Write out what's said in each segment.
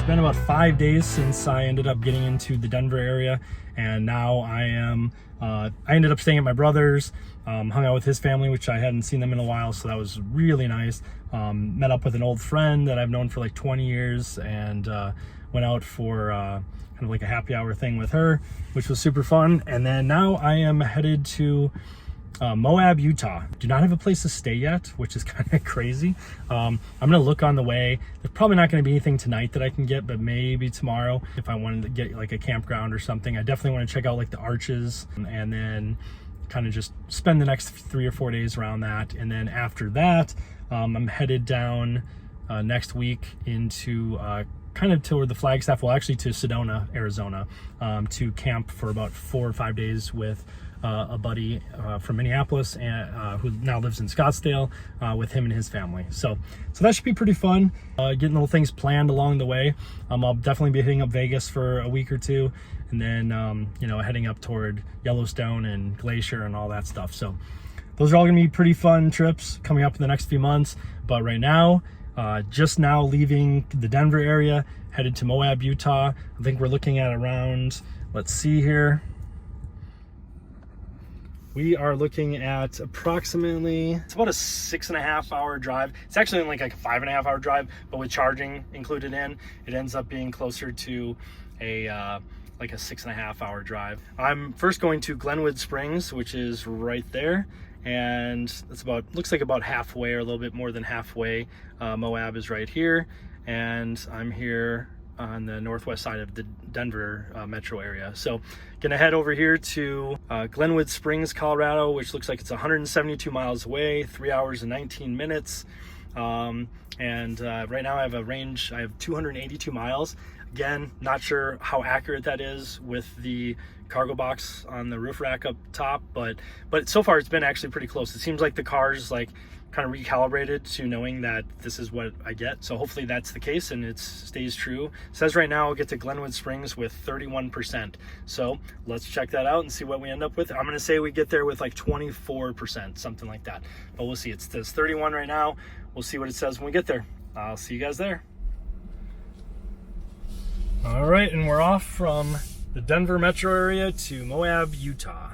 been about 5 days since I ended up getting into the Denver area, and now I ended up staying at my brother's, hung out with his family, which I hadn't seen them in a while, so that was really nice. Met up with an old friend that I've known for like 20 years and went out for kind of like a happy hour thing with her, which was super fun. And then now I am headed to Moab, Utah. Do not have a place to stay yet, which is kind of crazy. I'm gonna look on the way. There's probably not gonna be anything tonight that I can get, but maybe tomorrow if I wanted to get like a campground or something. I definitely want to check out like the arches and then kind of just spend the next 3 or 4 days around that. And then after that, I'm headed down next week into kind of toward the Flagstaff, well actually to Sedona, Arizona, to camp for about 4 or 5 days with a buddy from Minneapolis and who now lives in Scottsdale with him and his family. So that should be pretty fun. Getting little things planned along the way. I'll definitely be hitting up Vegas for a week or two, and then you know, heading up toward Yellowstone and Glacier and all that stuff. So those are all gonna be pretty fun trips coming up in the next few months. But right now, just now leaving the Denver area, headed to Moab, Utah. I think we're looking at around, let's see here. We are looking at approximately, it's about a 6.5 hour drive. It's actually like a 5.5 hour drive, but with charging included in, it ends up being closer to a like a 6.5 hour drive. I'm first going to Glenwood Springs, which is right there. And it's about, looks like about halfway or a little bit more than halfway. Moab is right here. And I'm here on the northwest side of the Denver metro area. So gonna head over here to Glenwood Springs, Colorado, which looks like it's 172 miles away, 3 hours and 19 minutes. Right now I have a range, I have 282 miles. Again, not sure how accurate that is with the cargo box on the roof rack up top, but so far it's been actually pretty close. It seems like the car's like kind of recalibrated to knowing that this is what I get. So hopefully that's the case and it stays true. It says right now I'll get to Glenwood Springs with 31%. So let's check that out and see what we end up with. I'm gonna say we get there with like 24%, something like that. But we'll see. It says 31 right now. We'll see what it says when we get there. I'll see you guys there. All right, and we're off from the Denver metro area to Moab, Utah.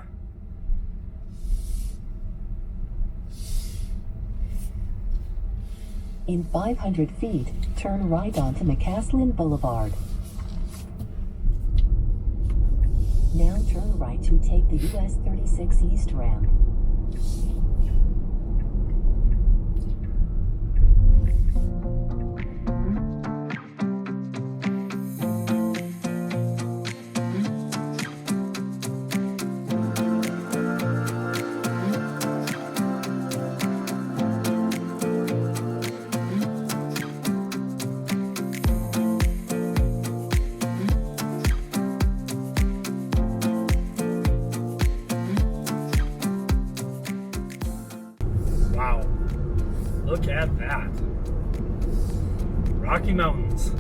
In 500 feet, turn right onto McCaslin Boulevard. Now turn right to take the US 36 East ramp. Wow, look at that. Rocky Mountains.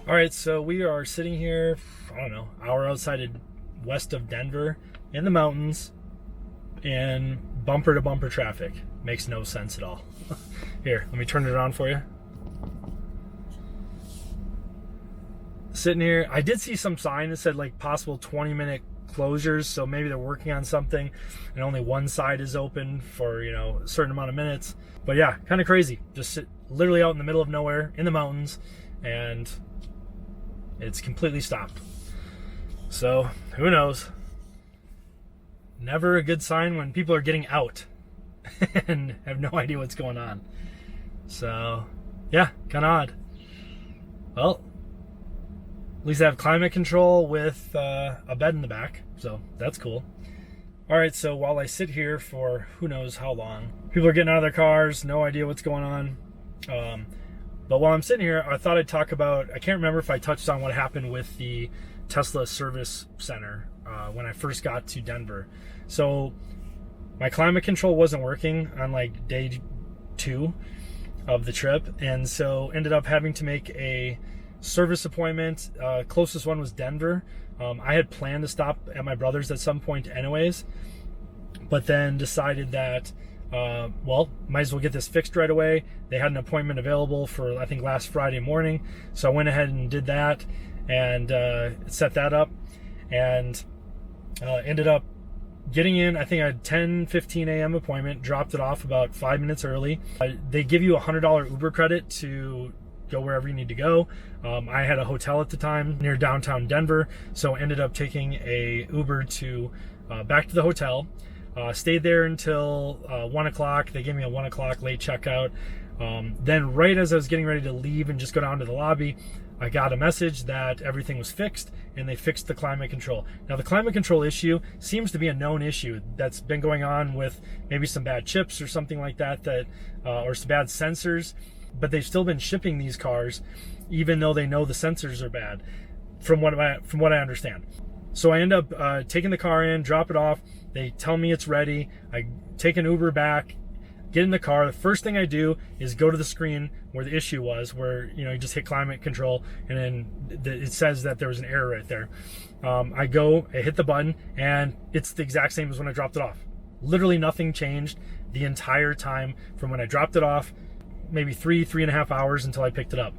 All right, so we are sitting here, I don't know, hour outside west of Denver in the mountains in bumper to bumper traffic. Makes no sense at all. Here, let me turn it on for you. Sitting here, I did see some sign that said like possible 20-minute closures, so maybe they're working on something and only one side is open for, you know, a certain amount of minutes. But yeah, kind of crazy. Just sit literally out in the middle of nowhere in the mountains and it's completely stopped. So who knows? Never a good sign when people are getting out. and have no idea what's going on. So yeah, kind of odd. Well, at least I have climate control with a bed in the back, so that's cool. All right, so while I sit here for who knows how long, people are getting out of their cars, no idea what's going on. But while I'm sitting here, I thought I'd talk about, I can't remember if I touched on what happened with the Tesla Service Center when I first got to Denver. So my climate control wasn't working on like day 2 of the trip, and so ended up having to make a service appointment. Closest one was Denver. I had planned to stop at my brother's at some point anyways, but then decided that well, might as well get this fixed right away. They had an appointment available for, I think, last Friday morning, so I went ahead and did that and set that up, and ended up getting in. I think I had 10:15 a.m. appointment, dropped it off about 5 minutes early. They give you a $100 Uber credit to go wherever you need to go. I had a hotel at the time near downtown Denver, so ended up taking a Uber to back to the hotel. Stayed there until 1 o'clock. They gave me a 1 o'clock late checkout. Then right as I was getting ready to leave and just go down to the lobby, I got a message that everything was fixed and they fixed the climate control. Now the climate control issue seems to be a known issue that's been going on with maybe some bad chips or something like that, or some bad sensors, but they've still been shipping these cars even though they know the sensors are bad, from what I understand. So I end up taking the car in, drop it off. They tell me it's ready. I take an Uber back, get in the car. The first thing I do is go to the screen where the issue was, where you just hit climate control, and then it says that there was an error right there. I hit the button, and it's the exact same as when I dropped it off. Literally nothing changed the entire time from when I dropped it off, maybe 3.5 hours until I picked it up.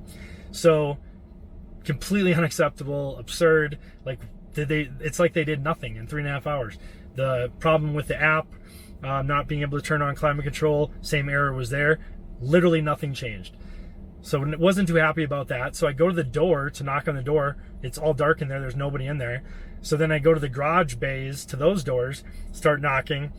So completely unacceptable, absurd. Like, it's like they did nothing in 3.5 hours. The problem with the app not being able to turn on climate control, same error was there. Literally nothing changed. So I wasn't too happy about that. So I go to the door to knock on the door. It's all dark in there. There's nobody in there. So then I go to the garage bays, to those doors, start knocking.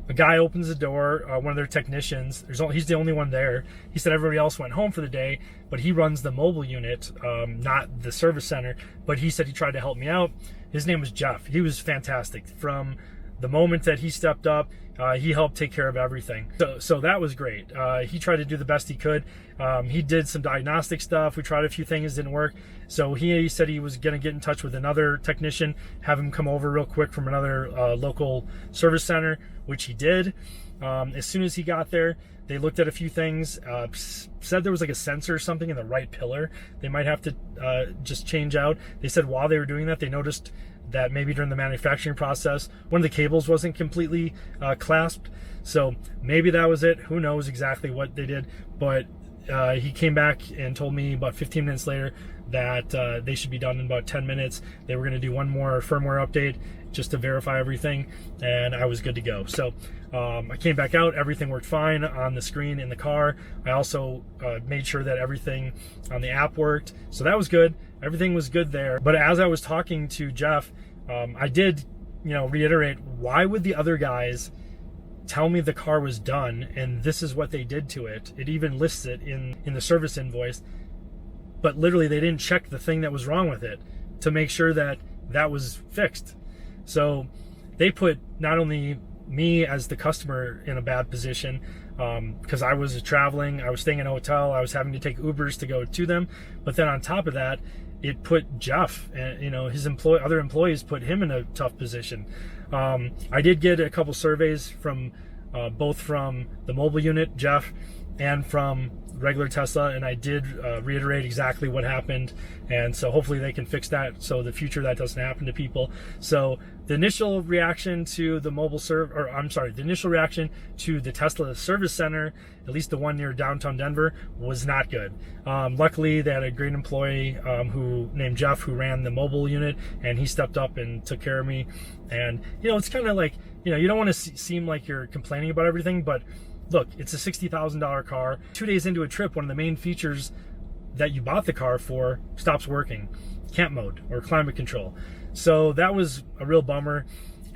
A guy opens the door, one of their technicians. He's the only one there. He said everybody else went home for the day, but he runs the mobile unit, not the service center. But he said he tried to help me out. His name was Jeff. He was fantastic. From the moment that he stepped up, he helped take care of everything. So that was great. He tried to do the best he could. He did some diagnostic stuff. We tried a few things, didn't work. So he said he was going to get in touch with another technician, have him come over real quick from another local service center, which he did. As soon as he got there, they looked at a few things, said there was like a sensor or something in the right pillar they might have to just change out. They said while they were doing that, they noticed that maybe during the manufacturing process, one of the cables wasn't completely clasped. So maybe that was it. Who knows exactly what they did, but he came back and told me about 15 minutes later that they should be done in about 10 minutes. They were going to do one more firmware update just to verify everything, and I was good to go. So I came back out. Everything worked fine on the screen in the car. I also made sure that everything on the app worked. So that was good. Everything was good there. But as I was talking to Jeff, I did, reiterate, why would the other guys tell me the car was done and this is what they did to it? It even lists it in the service invoice, but literally they didn't check the thing that was wrong with it to make sure that that was fixed. So they put not only me as the customer in a bad position, because I was traveling, I was staying in a hotel, I was having to take Ubers to go to them, but then on top of that, it put Jeff and his other employees put him in a tough position. I did get a couple surveys from both from the mobile unit, Jeff, and from regular Tesla, and I did reiterate exactly what happened, and so hopefully they can fix that so the future that doesn't happen to people. So the initial reaction to the the initial reaction to the Tesla service center, at least the one near downtown Denver, was not good. Luckily they had a great employee named Jeff who ran the mobile unit, and he stepped up and took care of me. And it's kind of like, you don't want to seem like you're complaining about everything, but look, it's a $60,000 car. 2 days into a trip, one of the main features that you bought the car for stops working. Camp mode or climate control. So that was a real bummer.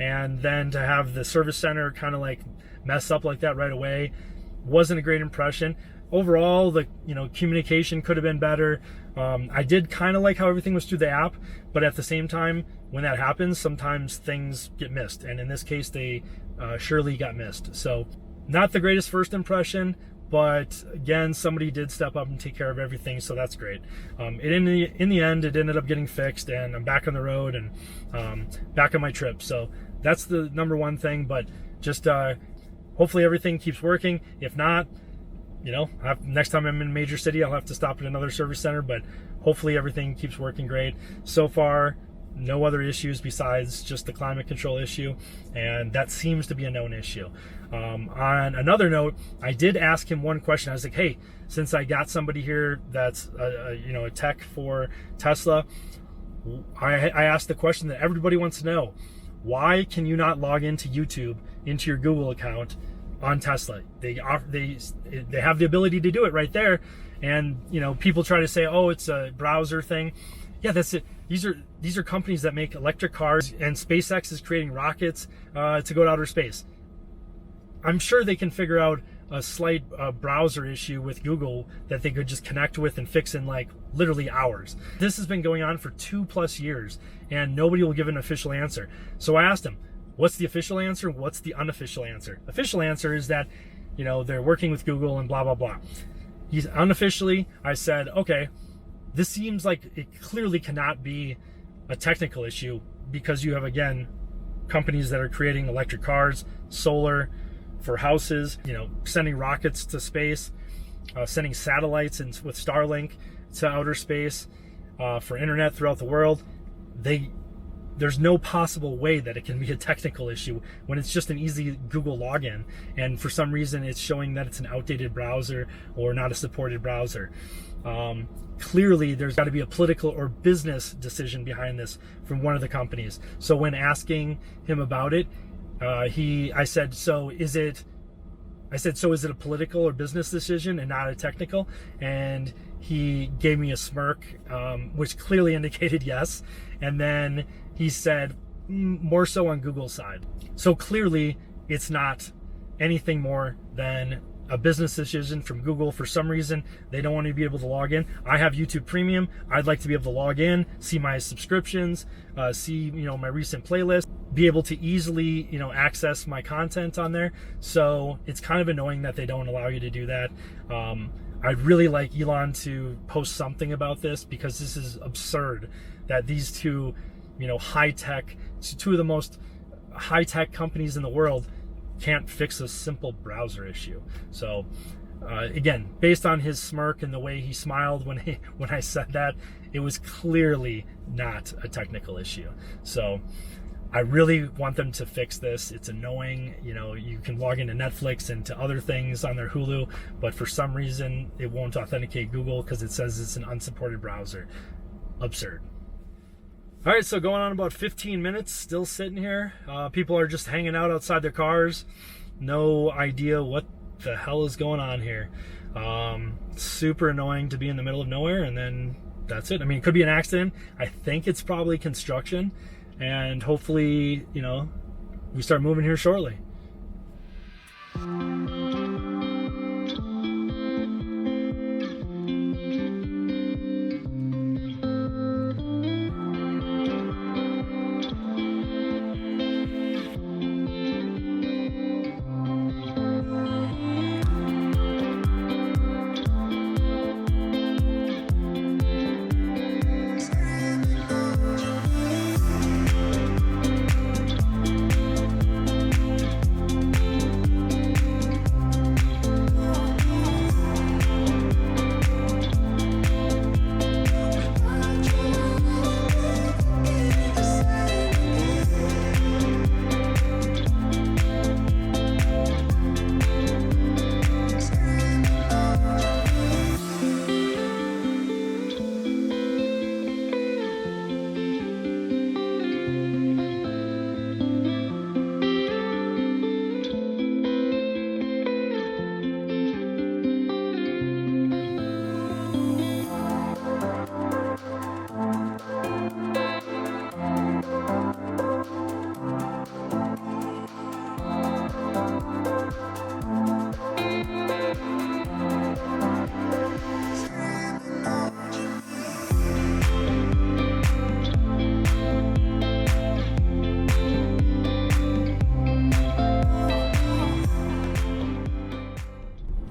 and then to have the service center kind of like mess up like that right away wasn't a great impression. Overall, the communication could have been better. I did kind of like how everything was through the app, but at the same time, when that happens, sometimes things get missed, and in this case, they surely got missed. So, not the greatest first impression, but again, somebody did step up and take care of everything, so that's great. In the end, it ended up getting fixed, and I'm back on the road and back on my trip. So that's the number one thing. But just hopefully everything keeps working. If not, next time I'm in a major city, I'll have to stop at another service center. But hopefully everything keeps working great. So far, no other issues besides just the climate control issue, and that seems to be a known issue. On another note, I did ask him one question. I was like, hey, since I got somebody here that's a tech for Tesla, I asked the question that everybody wants to know: why can you not log into YouTube into your Google account on Tesla? They have the ability to do it right there, and people try to say, oh, it's a browser thing. Yeah, that's it. These are companies that make electric cars, and SpaceX is creating rockets to go to outer space. I'm sure they can figure out a slight browser issue with Google that they could just connect with and fix in like literally hours. This has been going on for 2+ years, and nobody will give an official answer. So I asked him, what's the official answer? What's the unofficial answer? Official answer is that, they're working with Google and blah, blah, blah. Unofficially, I said, okay, this seems like it clearly cannot be a technical issue, because you have, again, companies that are creating electric cars, solar for houses, sending rockets to space, sending satellites and with Starlink to outer space for internet throughout the world. There's no possible way that it can be a technical issue when it's just an easy Google login, and for some reason it's showing that it's an outdated browser or not a supported browser. Clearly there's got to be a political or business decision behind this from one of the companies. So when asking him about it, I said, so is it a political or business decision and not a technical? And he gave me a smirk, which clearly indicated yes. And then he said, more so on Google's side. So clearly it's not anything more than a business decision from Google. For some reason, they don't want to be able to log in. I have YouTube Premium. I'd like to be able to log in, see my subscriptions, see my recent playlist, be able to easily access my content on there. So it's kind of annoying that they don't allow you to do that. I'd really like Elon to post something about this, because this is absurd that these two two of the most high-tech companies in the world can't fix a simple browser issue. So again, based on his smirk and the way he smiled when I said that, it was clearly not a technical issue. So I really want them to fix this. It's annoying. You can log into Netflix and to other things on their Hulu, but for some reason it won't authenticate Google because it says it's an unsupported browser. Absurd. All right, so going on about 15 minutes, still sitting here. People are just hanging out outside their cars. No idea what the hell is going on here. Super annoying to be in the middle of nowhere, and then that's it. I mean, it could be an accident. I think it's probably construction, and hopefully, we start moving here shortly.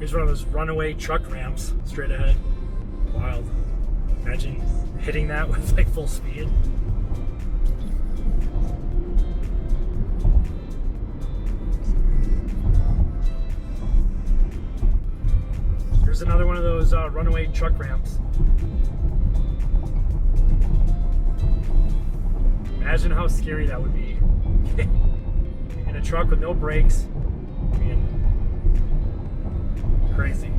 There's one of those runaway truck ramps straight ahead. Wild. Imagine hitting that with like full speed. There's another one of those runaway truck ramps. Imagine how scary that would be. In a truck with no brakes. I mean, crazy.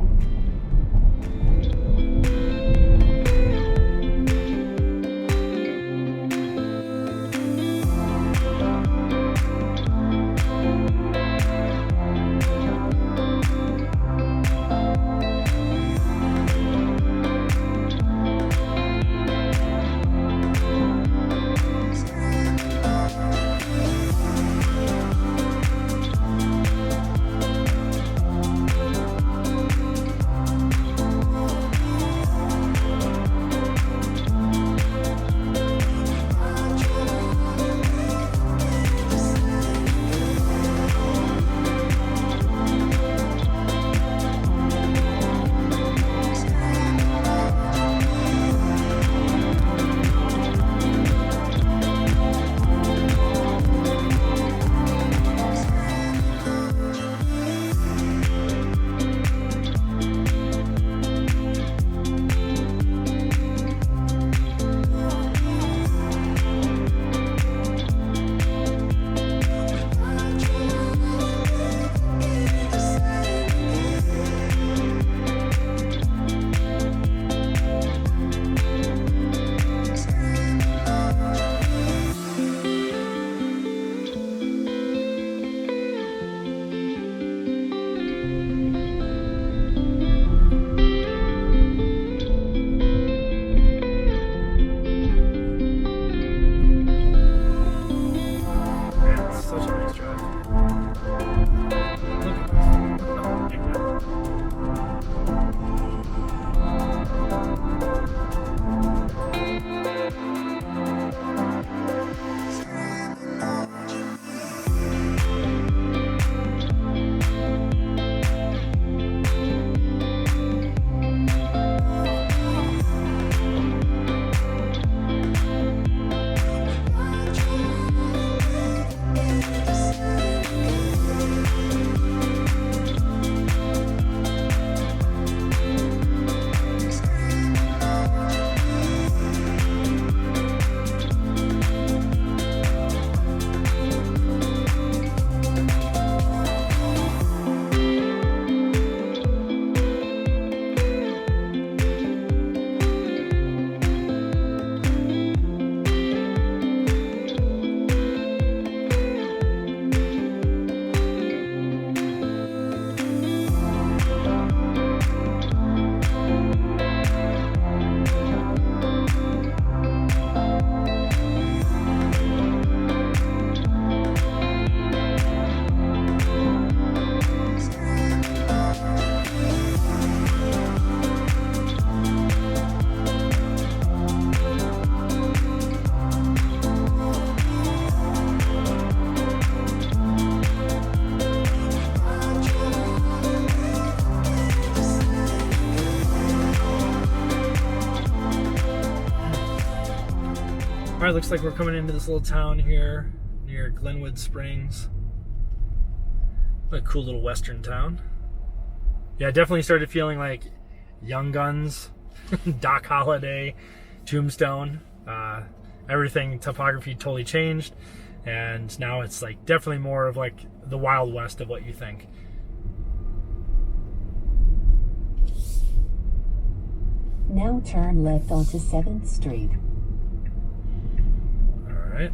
Alright, looks like we're coming into this little town here near Glenwood Springs. A cool little western town. Yeah, definitely started feeling like Young Guns, Doc Holliday, Tombstone. Everything, topography totally changed, and now it's like definitely more of like the Wild West of what you think. Now turn left onto 7th Street. Alright.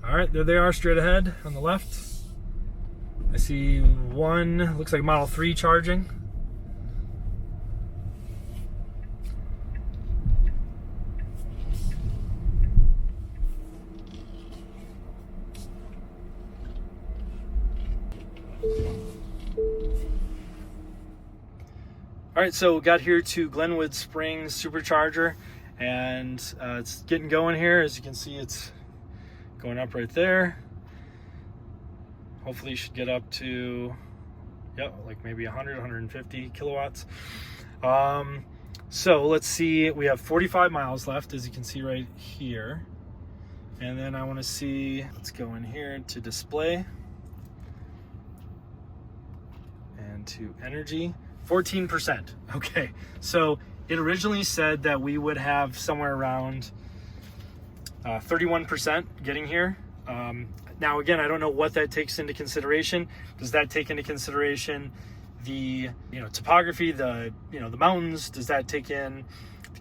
Alright, there they are straight ahead on the left. I see one, looks like Model 3 charging. All right, so got here to Glenwood Springs Supercharger, and it's getting going here. As you can see, it's going up right there. Hopefully you should get up to, like maybe 100, 150 kilowatts. So let's see, we have 45 miles left, as you can see right here. And then I want to see, let's go in here to display and to energy. 14%. Okay, so it originally said that we would have somewhere around 31% getting here. Now again, I don't know what that takes into consideration. Does that take into consideration the topography, the mountains? Does that take in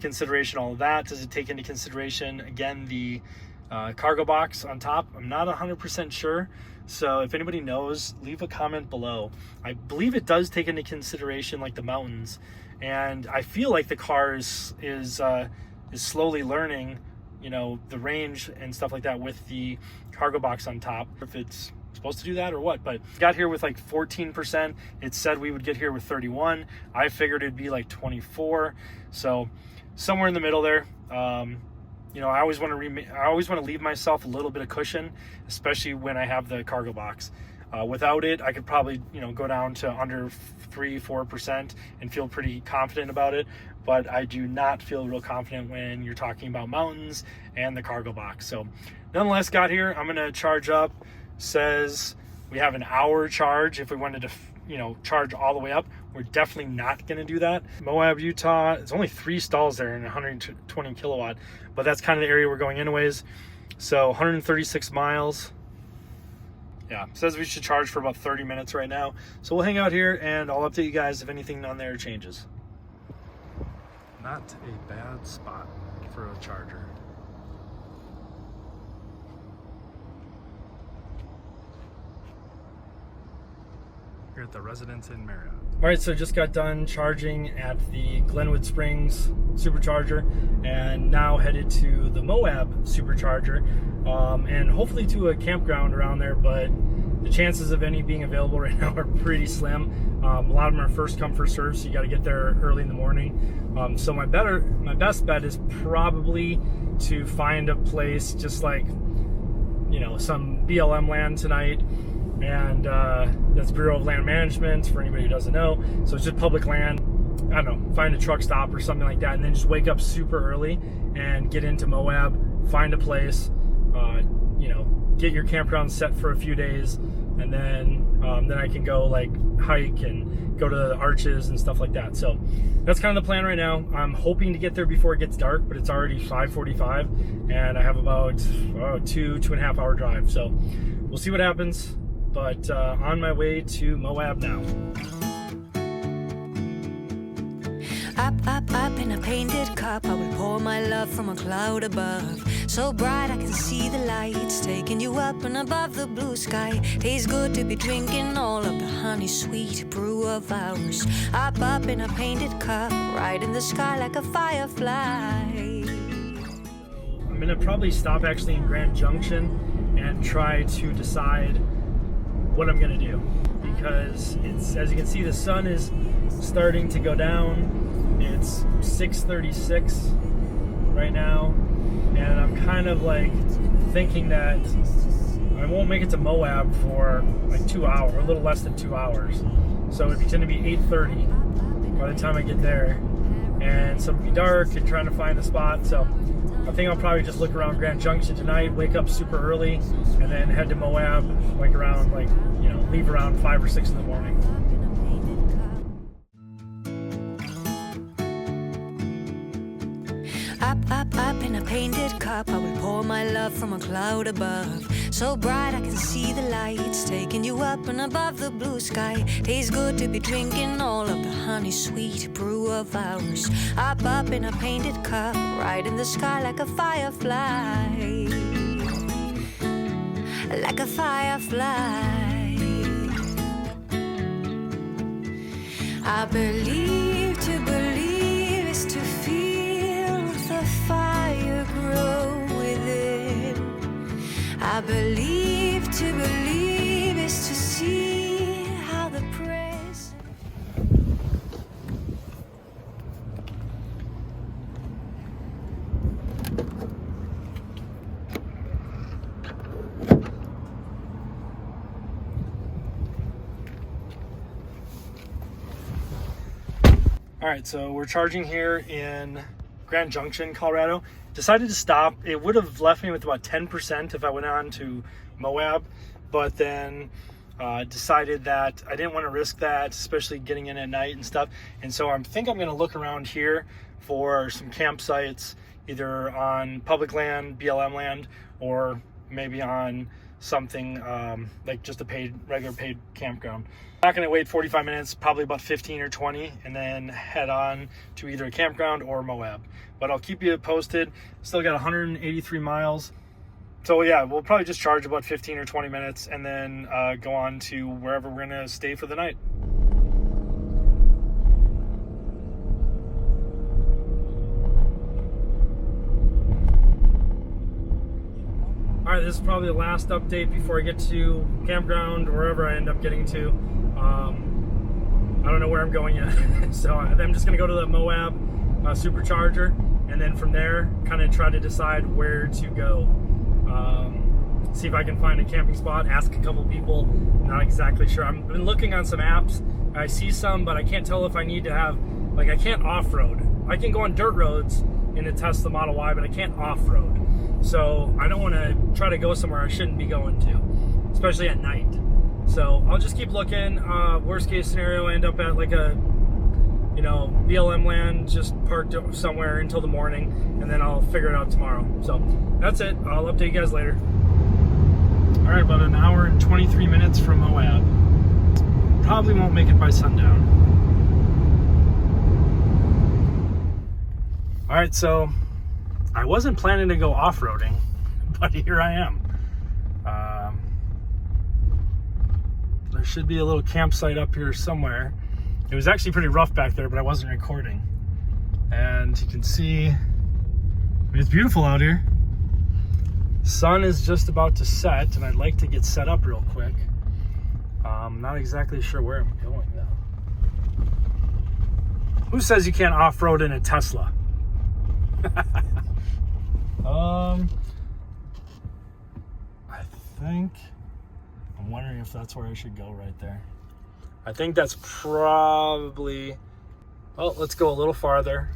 consideration all of that? Does it take into consideration again the cargo box on top? I'm not 100% sure. So if anybody knows, leave a comment below. I believe it does take into consideration like the mountains, and I feel like the car is slowly learning, the range and stuff like that with the cargo box on top. If it's supposed to do that or what, but got here with like 14%. It said we would get here with 31. I figured it'd be like 24. So somewhere in the middle there. I always want to leave myself a little bit of cushion, especially when I have the cargo box. Without it, I could probably go down to under 3-4% and feel pretty confident about it. But I do not feel real confident when you're talking about mountains and the cargo box. So nonetheless, got here. I'm gonna charge up. Says we have an hour charge if we wanted to charge all the way up. We're definitely not going to do that. Moab, Utah, it's only 3 stalls there and 120 kilowatt, but that's kind of the area we're going anyways. So 136 miles. Yeah, says we should charge for about 30 minutes right now. So we'll hang out here and I'll update you guys if anything on there changes. Not a bad spot for a charger. At the Residence Inn Marriott. All right, so just got done charging at the Glenwood Springs Supercharger and now headed to the Moab Supercharger and hopefully to a campground around there, but the chances of any being available right now are pretty slim. A lot of them are first come first serve, so you got to get there early in the morning. So my best bet is probably to find a place just like some BLM land tonight. And that's Bureau of Land Management for anybody who doesn't know. So it's just public land. I don't know, find a truck stop or something like that, and then just wake up super early and get into Moab, find a place, get your campground set for a few days, and then I can go like hike and go to the arches and stuff like that. So that's kind of the plan right now. I'm hoping to get there before it gets dark, but it's already 5:45 and I have about 2.5 hour drive. So we'll see what happens. But on my way to Moab now. Up in a painted cup, I will pour my love from a cloud above. So bright I can see the lights, taking you up and above the blue sky. Tastes good to be drinking all of the honey sweet brew of ours. Up in a painted cup, right in the sky like a firefly. I'm gonna probably stop actually in Grand Junction and try to decide what I'm gonna do, because it's, as you can see, the sun is starting to go down. It's 6:36 right now, and I'm kind of like thinking that I won't make it to Moab for like 2 hours, or a little less than 2 hours. So it's going to be 8:30 by the time I get there, and so it'll be dark and trying to find a spot. So I think I'll probably just look around Grand Junction tonight, wake up super early, and then head to Moab like around leave around 5 or 6 in the morning. Up in a painted cup, I will pour my love from a cloud above. So bright I can see the lights, taking you up and above the blue sky. Tastes good to be drinking all of the honey sweet brew of ours. Up in a painted cup, right in the sky like a firefly. Like a firefly. I believe to believe is to feel the fire grow within. I believe to believe is to see how the present. All right, so we're charging here in Grand Junction, Colorado. Decided to stop. It would have left me with about 10% if I went on to Moab, but then decided that I didn't want to risk that, especially getting in at night and stuff. And so I think I'm going to look around here for some campsites, either on public land, BLM land, or maybe on something like just a regular paid campground. I'm not going to wait 45 minutes, probably about 15 or 20, and then head on to either a campground or Moab. But I'll keep you posted. Still got 183 miles. So yeah, we'll probably just charge about 15 or 20 minutes and then go on to wherever we're going to stay for the night. All right, this is probably the last update before I get to campground or wherever I end up getting to. I don't know where I'm going yet. So I'm just gonna go to the Moab Supercharger, and then from there kind of try to decide where to go. See if I can find a camping spot, ask a couple people. Not exactly sure. I've been looking on some apps. I see some, but I can't tell if I need to have, like, I can't off-road. I can go on dirt roads in a Tesla Model Y, but I can't off-road. So I don't want to try to go somewhere I shouldn't be going to, especially at night. So I'll just keep looking. Worst case scenario, I end up at like a, you know, BLM land, just parked somewhere until the morning, and then I'll figure it out tomorrow. So that's it. I'll update you guys later. All right, about an hour and 23 minutes from Moab. Probably won't make it by sundown. All right, so I wasn't planning to go off-roading, but here I am. There should be a little campsite up here somewhere. It was actually pretty rough back there, but I wasn't recording. And you can see, it's beautiful out here. Sun is just about to set, and I'd like to get set up real quick. Not exactly sure where I'm going though. Who says you can't off-road in a Tesla? I think, I'm wondering if that's where I should go right there. I think that's probably, well, let's go a little farther.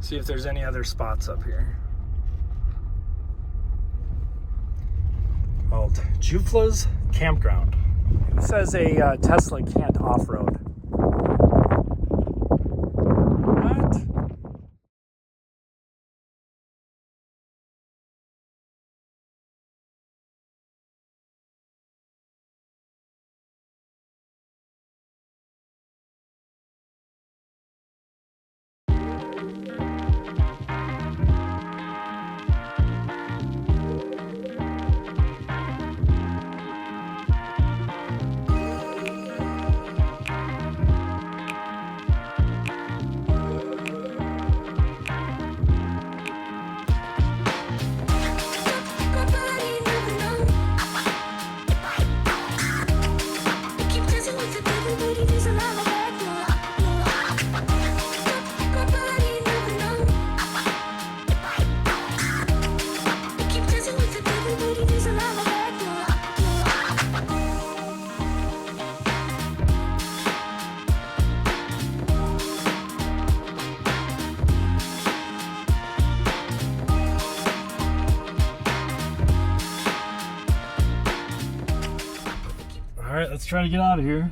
See if there's any other spots up here. Called Jufla's Campground. Who says a Tesla can't off-road? All right, let's try to get out of here.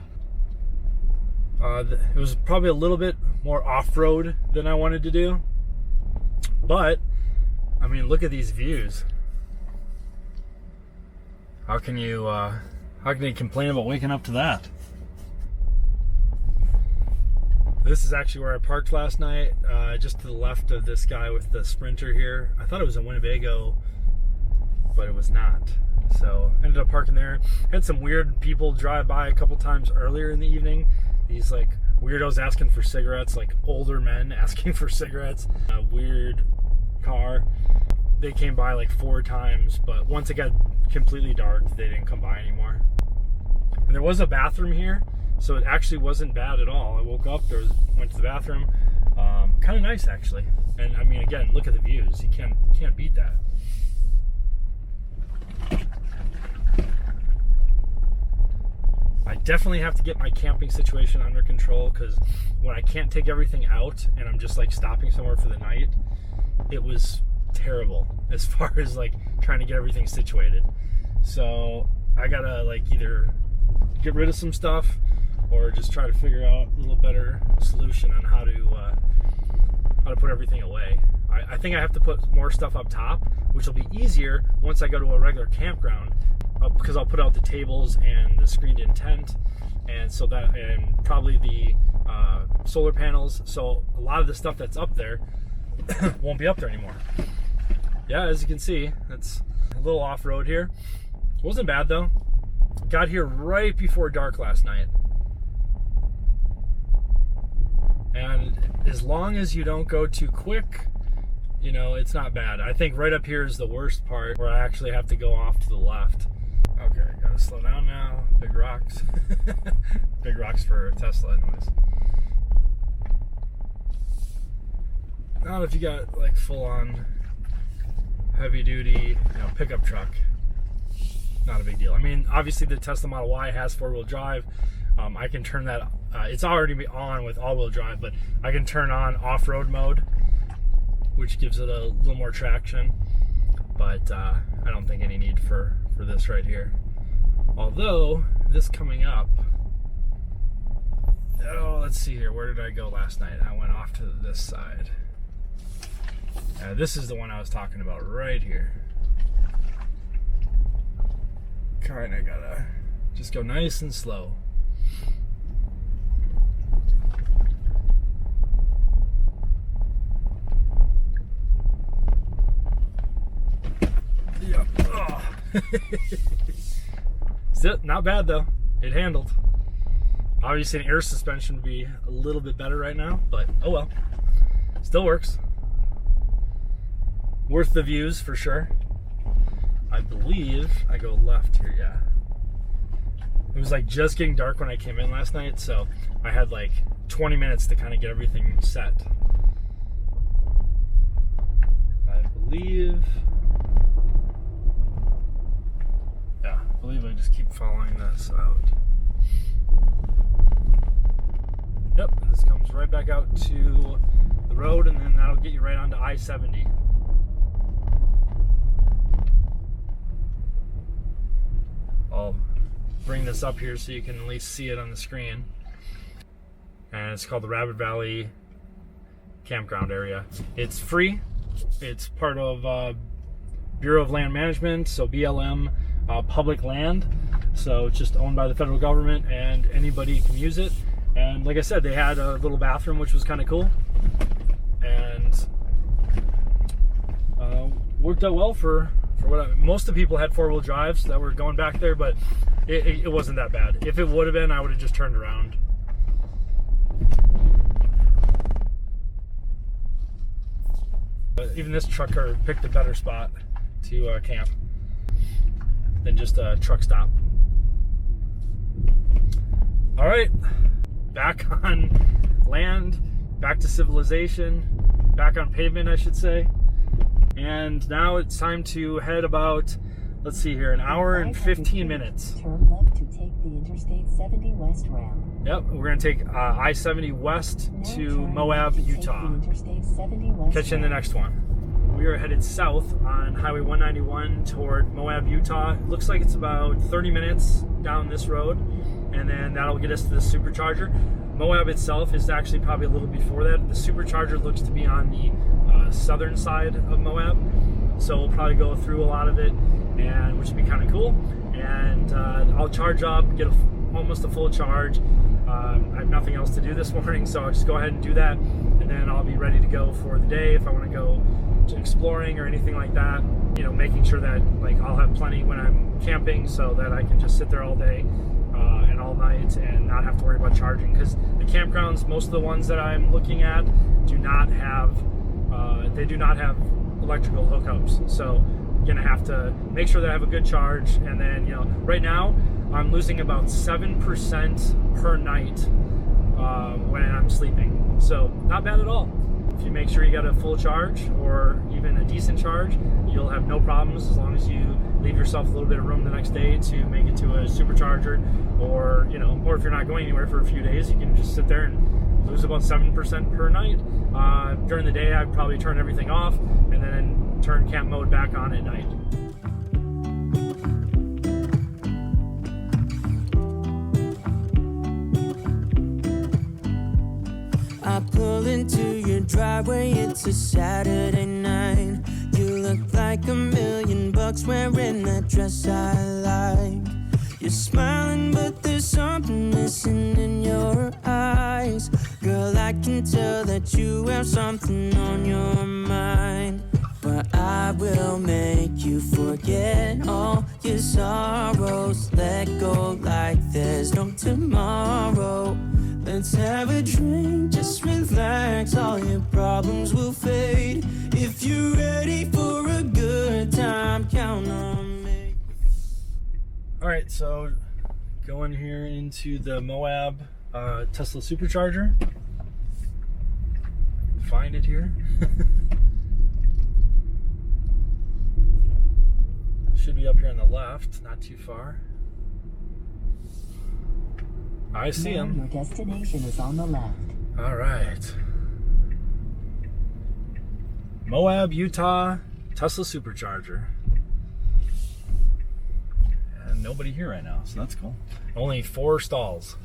It was probably a little bit more off-road than I wanted to do, but I mean, look at these views. How can you complain about waking up to that? This is actually where I parked last night, just to the left of this guy with the Sprinter here. I thought it was a Winnebago, but it was not. So ended up parking there. Had some weird people drive by a couple times earlier in the evening. These like weirdos asking for cigarettes, like older men asking for cigarettes. A weird car. They came by like 4 times, but once it got completely dark, they didn't come by anymore. And there was a bathroom here, so it actually wasn't bad at all. I woke up, went to the bathroom. Kind of nice actually. And I mean, again, look at the views. You can't beat that. I definitely have to get my camping situation under control, because when I can't take everything out and I'm just like stopping somewhere for the night, it was terrible as far as like trying to get everything situated. So I gotta like either get rid of some stuff or just try to figure out a little better solution on how to put everything away. I think I have to put more stuff up top, which will be easier once I go to a regular campground, because I'll put out the tables and the screened-in tent, and probably the solar panels. So a lot of the stuff that's up there won't be up there anymore. Yeah, as you can see, it's a little off-road here. It wasn't bad though. Got here right before dark last night. And as long as you don't go too quick, you know, it's not bad. I think right up here is the worst part, where I actually have to go off to the left. Okay, gotta slow down now. Big rocks. Big rocks for Tesla anyways. Not if you got like full-on heavy duty, you know, pickup truck. Not a big deal. I mean, obviously the Tesla Model Y has 4-wheel drive. I can turn that, it's already on with all-wheel drive, but I can turn on off-road mode, which gives it a little more traction. But I don't think any need for this right here. Although, this coming up, oh, let's see here, where did I go last night? I went off to this side. This is the one I was talking about right here. Kinda gotta just go nice and slow. Yep. Oh. Still not bad though. It handled. Obviously an air suspension would be a little bit better right now, but oh well. Still works. Worth the views for sure. I believe I go left here, yeah. It was like just getting dark when I came in last night, so I had like 20 minutes to kind of get everything set. I believe I just keep following this out. Yep, this comes right back out to the road, and then that'll get you right onto I-70. I'll bring this up here so you can at least see it on the screen. And it's called the Rabbit Valley Campground Area. It's free. It's part of Bureau of Land Management, so BLM, public land. So it's just owned by the federal government and anybody can use it. And like I said, they had a little bathroom, which was kind of cool. And worked out well for what most of the people had 4-wheel drives that were going back there, but it wasn't that bad. If it would have been, I would have just turned around. But even this trucker picked a better spot to camp than just a truck stop. All right, back on land, back to civilization, back on pavement, I should say. And now it's time to head about, let's see here, an hour and 15 minutes. Turn left to take the Interstate 70 West ramp. Yep, we're gonna take I-70 west Now to turn Moab, left to take Utah. the Interstate 70 West Catch you in the ramp. next one. We are headed south on Highway 191 toward Moab, Utah. It looks like it's about 30 minutes down this road, and then that'll get us to the Supercharger. Moab itself is actually probably a little before that. The Supercharger looks to be on the southern side of Moab, so we'll probably go through a lot of it, and which would be kind of cool. And I'll charge up, get almost a full charge. I have nothing else to do this morning, so I'll just go ahead and do that, and then I'll be ready to go for the day if I want to go to exploring or anything like that. You know, making sure that like I'll have plenty when I'm camping, so that I can just sit there all day and all night and not have to worry about charging. Because the campgrounds, most of the ones that I'm looking at, do not have electrical hookups. So I'm gonna have to make sure that I have a good charge. And then, you know, right now I'm losing about 7% per night when I'm sleeping. So not bad at all. If you make sure you got a full charge, or you even a decent charge, you'll have no problems as long as you leave yourself a little bit of room the next day to make it to a supercharger, or or if you're not going anywhere for a few days, you can just sit there and lose about 7% per night. During the day, I'd probably turn everything off and then turn camp mode back on at night. I pull into your driveway, it's a Saturday night. You look like $1,000,000 wearing that dress I like. You're smiling, but there's something missing in your eyes. Girl, I can tell that you have something on your mind. But I will make you forget all your sorrows. Let go like there's no tomorrow. Let's have a drink, just relax, all your problems will fade. If you're ready for a good time, count on me. Alright, so going here into the Moab Tesla Supercharger. Find it here. Should be up here on the left, not too far. I see him. Your destination is on the left. All right. Moab, Utah, Tesla Supercharger. And nobody here right now, so that's cool. Only 4 stalls.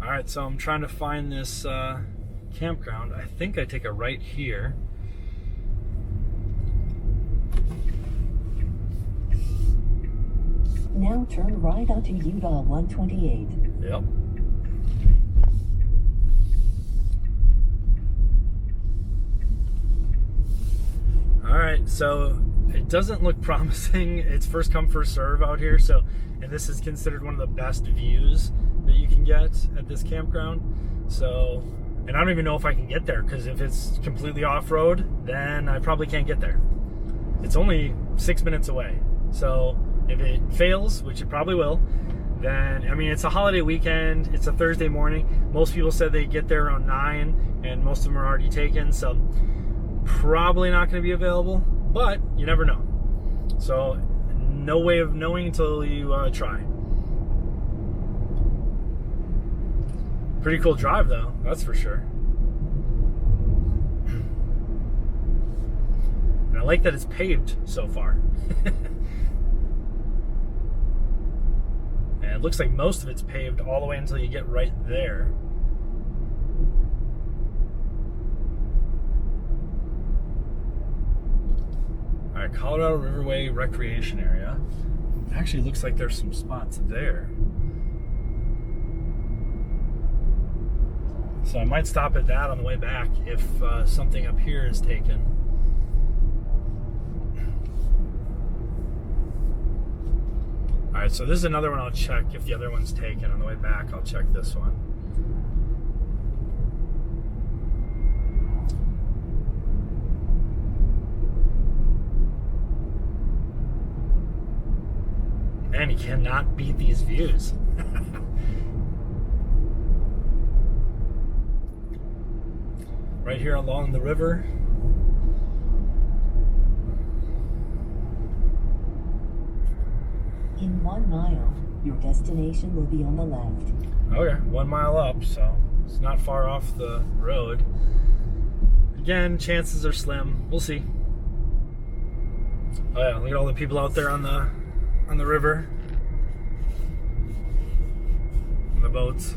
All right, so I'm trying to find this campground. I think I take a right here. Now turn right onto Utah 128. Yep. All right, so it doesn't look promising. It's first come, first serve out here. So, and this is considered one of the best views that you can get at this campground. So, and I don't even know if I can get there, because if it's completely off-road, then I probably can't get there. It's only 6 minutes away. So if it fails, which it probably will, then, I mean, it's a holiday weekend. It's a Thursday morning. Most people said they get there around 9, and most of them are already taken. So probably not going to be available, but you never know. So no way of knowing until you try. Pretty cool drive though, that's for sure. And I like that it's paved so far. And it looks like most of it's paved all the way until you get right there. Alright, Colorado Riverway Recreation Area. Actually looks like there's some spots there. So I might stop at that on the way back if something up here is taken. Alright, so this is another one I'll check. If the other one's taken on the way back, I'll check this one. Man, you cannot beat these views. Right here along the river. In 1 mile, your destination will be on the left. Okay, 1 mile up, so it's not far off the road. Again, chances are slim. We'll see. Oh yeah, look at all the people out there on the river. On the boats.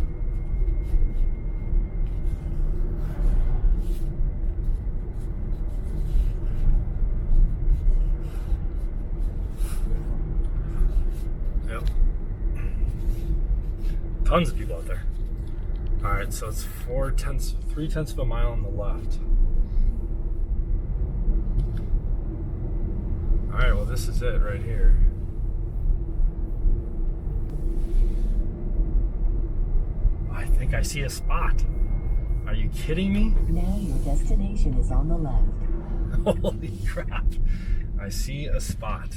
Yep. Tons of people out there. Alright, so it's 3/10 of a mile on the left. Alright, well this is it right here. I think I see a spot. Are you kidding me? Now your destination is on the left. Holy crap. I see a spot.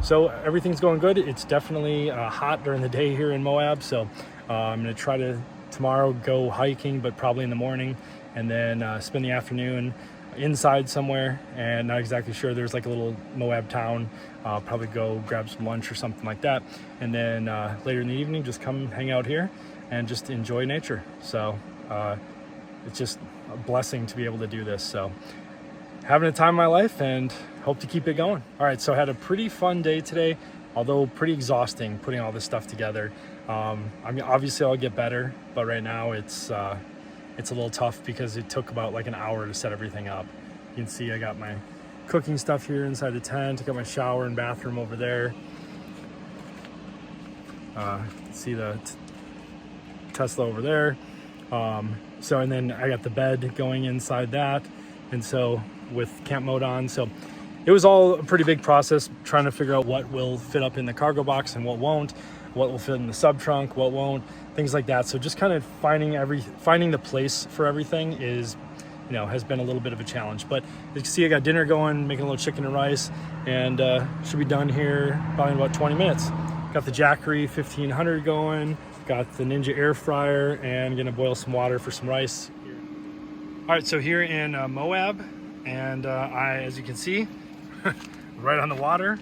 So everything's going good. It's definitely hot during the day here in Moab. So I'm gonna try to tomorrow go hiking, but probably in the morning, and then spend the afternoon inside somewhere. And not exactly sure. There's like a little Moab town. Probably go grab some lunch or something like that. And then later in the evening, just come hang out here and just enjoy nature. So it's just a blessing to be able to do this. So having a time in my life and hope to keep it going. All right, so I had a pretty fun day today, although pretty exhausting putting all this stuff together. I mean, obviously I'll get better, but right now it's a little tough because it took about like an hour to set everything up. You can see I got my cooking stuff here inside the tent. I got my shower and bathroom over there. See the Tesla over there. So, and then I got the bed going inside that. And so with camp mode on, so it was all a pretty big process trying to figure out what will fit up in the cargo box and what won't, what will fit in the sub trunk, what won't, things like that. So just kind of finding the place for everything is, you know, has been a little bit of a challenge. But as you can see, I got dinner going, making a little chicken and rice, and should be done here probably in about 20 minutes. Got the Jackery 1500 going, got the Ninja air fryer, and gonna boil some water for some rice. All right, so here in Moab, and as you can see, right on the water,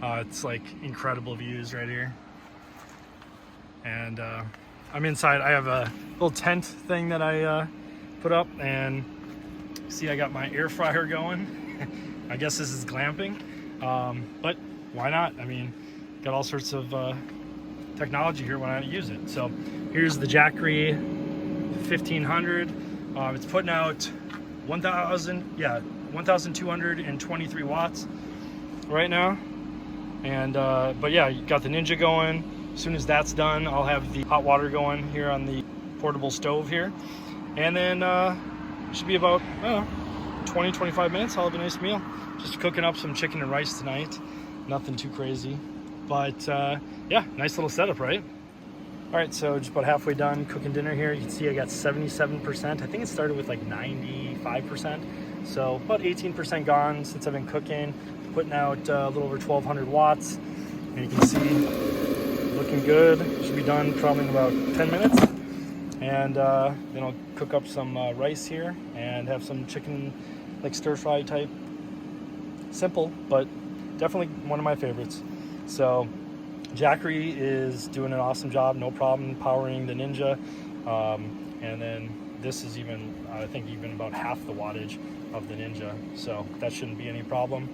it's like incredible views right here. And I'm inside. I have a little tent thing that I put up, and see I got my air fryer going. I guess this is glamping, but why not? I mean, got all sorts of technology here when I use it. So here's the Jackery 1500. It's putting out 1,223 watts right now. And but yeah, you got the Ninja going. As soon as that's done, I'll have the hot water going here on the portable stove here. And then it should be about 20-25 minutes. I'll have a nice meal. Just cooking up some chicken and rice tonight. Nothing too crazy, but yeah, nice little setup, right? All right, so just about halfway done cooking dinner here. You can see I got 77%. I think it started with like 95%. So about 18% gone since I've been cooking. Putting out a little over 1,200 watts. And you can see, looking good. Should be done probably in about 10 minutes. And then I'll cook up some rice here and have some chicken, like stir fry type. Simple, but definitely one of my favorites. So Jackery is doing an awesome job, no problem powering the Ninja. And then this is even, I think even about half the wattage of the Ninja. So that shouldn't be any problem.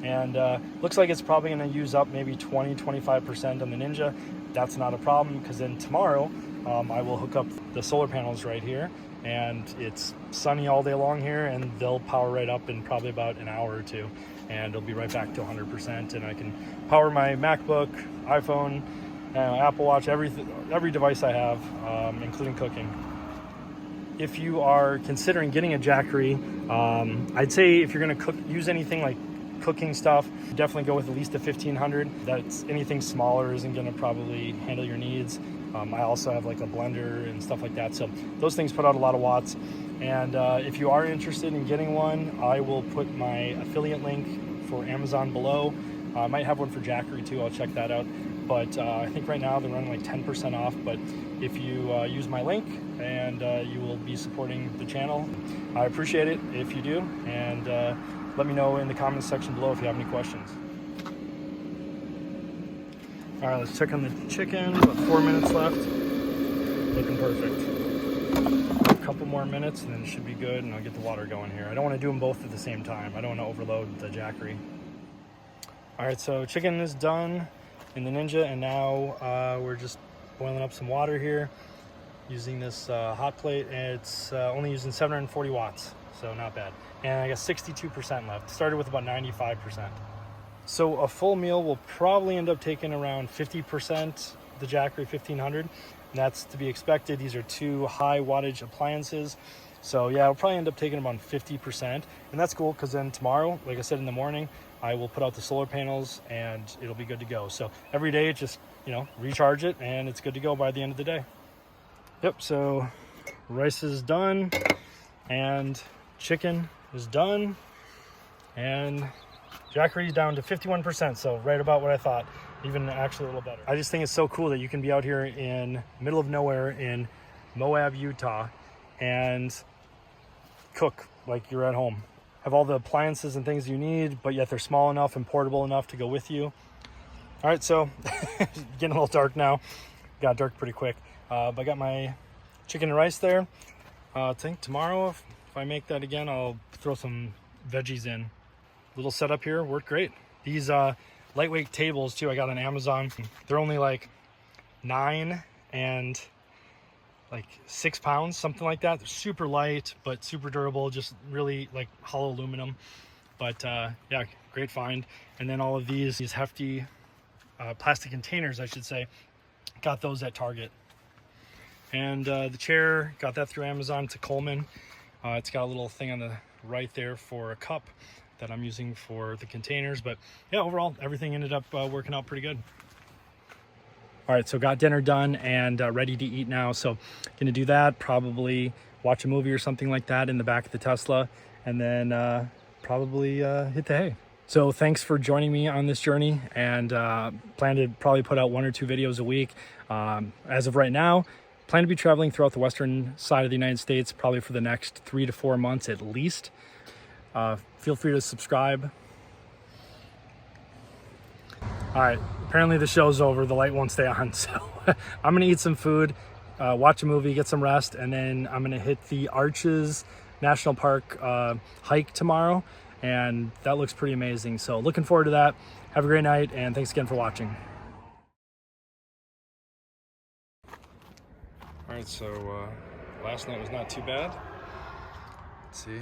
And looks like it's probably gonna use up maybe 20-25% on the Ninja. That's not a problem, because then tomorrow I will hook up the solar panels right here, and it's sunny all day long here, and they'll power right up in probably about an hour or two, and it'll be right back to 100%, and I can power my MacBook, iPhone, Apple Watch, every device I have, including cooking. If you are considering getting a Jackery, I'd say if you're gonna use anything like cooking stuff, definitely go with at least a 1500. That's anything smaller isn't gonna probably handle your needs. I also have like a blender and stuff like that, so those things put out a lot of watts. And if you are interested in getting one, I will put my affiliate link for Amazon below. I might have one for Jackery too, I'll check that out. But I think right now they're running like 10% off, but if you use my link, and you will be supporting the channel. I appreciate it if you do, and let me know in the comments section below if you have any questions. All right, let's check on the chicken. About 4 minutes left. Looking perfect. A couple more minutes and then it should be good, and I'll get the water going here. I don't want to do them both at the same time. I don't want to overload the Jackery. All right, so chicken is done in the Ninja, and now we're just boiling up some water here using this hot plate, and it's only using 740 watts, so not bad. And I got 62% left. Started with about 95%. So a full meal will probably end up taking around 50% the Jackery 1500. and that's to be expected. These are 2 high wattage appliances. So yeah, I'll probably end up taking about 50%, and that's cool because then tomorrow, like I said, in the morning, I will put out the solar panels and it'll be good to go. So every day, just, you know, recharge it and it's good to go by the end of the day. Yep, so rice is done and chicken is done, and Jackery's down to 51%, so right about what I thought, even actually a little better. I just think it's so cool that you can be out here in middle of nowhere in Moab, Utah, and cook like you're at home. Have all the appliances and things you need, but yet they're small enough and portable enough to go with you. All right, so getting a little dark now. Got dark pretty quick, but I got my chicken and rice there. I think tomorrow, if I make that again, I'll throw some veggies in. Little setup here worked great. These lightweight tables too, I got on Amazon. They're only like 9 and like 6 pounds, something like that. They're super light, but super durable, just really like hollow aluminum. But yeah, great find. And then all of these hefty plastic containers, I should say, got those at Target. And the chair, got that through Amazon. It's a Coleman. It's got a little thing on the right there for a cup that I'm using for the containers. But yeah, overall, everything ended up working out pretty good. All right, so got dinner done and ready to eat now. So gonna do that, probably watch a movie or something like that in the back of the Tesla, and then probably hit the hay. So thanks for joining me on this journey, and plan to probably put out 1 or 2 videos a week. As of right now, plan to be traveling throughout the western side of the United States, probably for the next 3 to 4 months at least. Feel free to subscribe. All right, apparently the show's over. The light won't stay on, so I'm gonna eat some food, watch a movie, get some rest, and then I'm gonna hit the Arches National Park hike tomorrow, and that looks pretty amazing. So looking forward to that. Have a great night, and thanks again for watching. All right, so last night was not too bad. Let's see.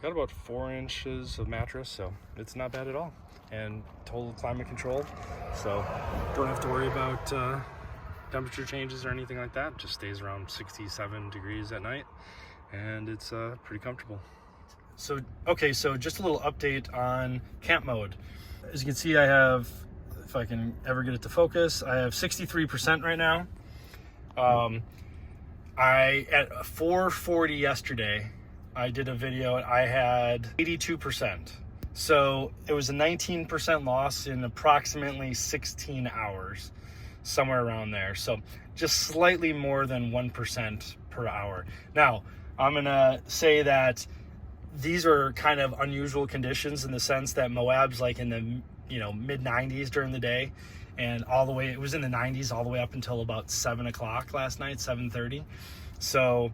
Got about 4 inches of mattress, so it's not bad at all. And total climate control, so don't have to worry about temperature changes or anything like that. Just stays around 67 degrees at night, and it's pretty comfortable. So, okay, so just a little update on camp mode. As you can see, I have, if I can ever get it to focus, I have 63% right now. At 4:40 yesterday, I did a video and I had 82%. So it was a 19% loss in approximately 16 hours, somewhere around there. So just slightly more than 1% per hour. Now, I'm gonna say that these are kind of unusual conditions in the sense that Moab's like in the mid 90s during the day, and all the way, it was in the 90s all the way up until about 7 o'clock last night, 7:30. So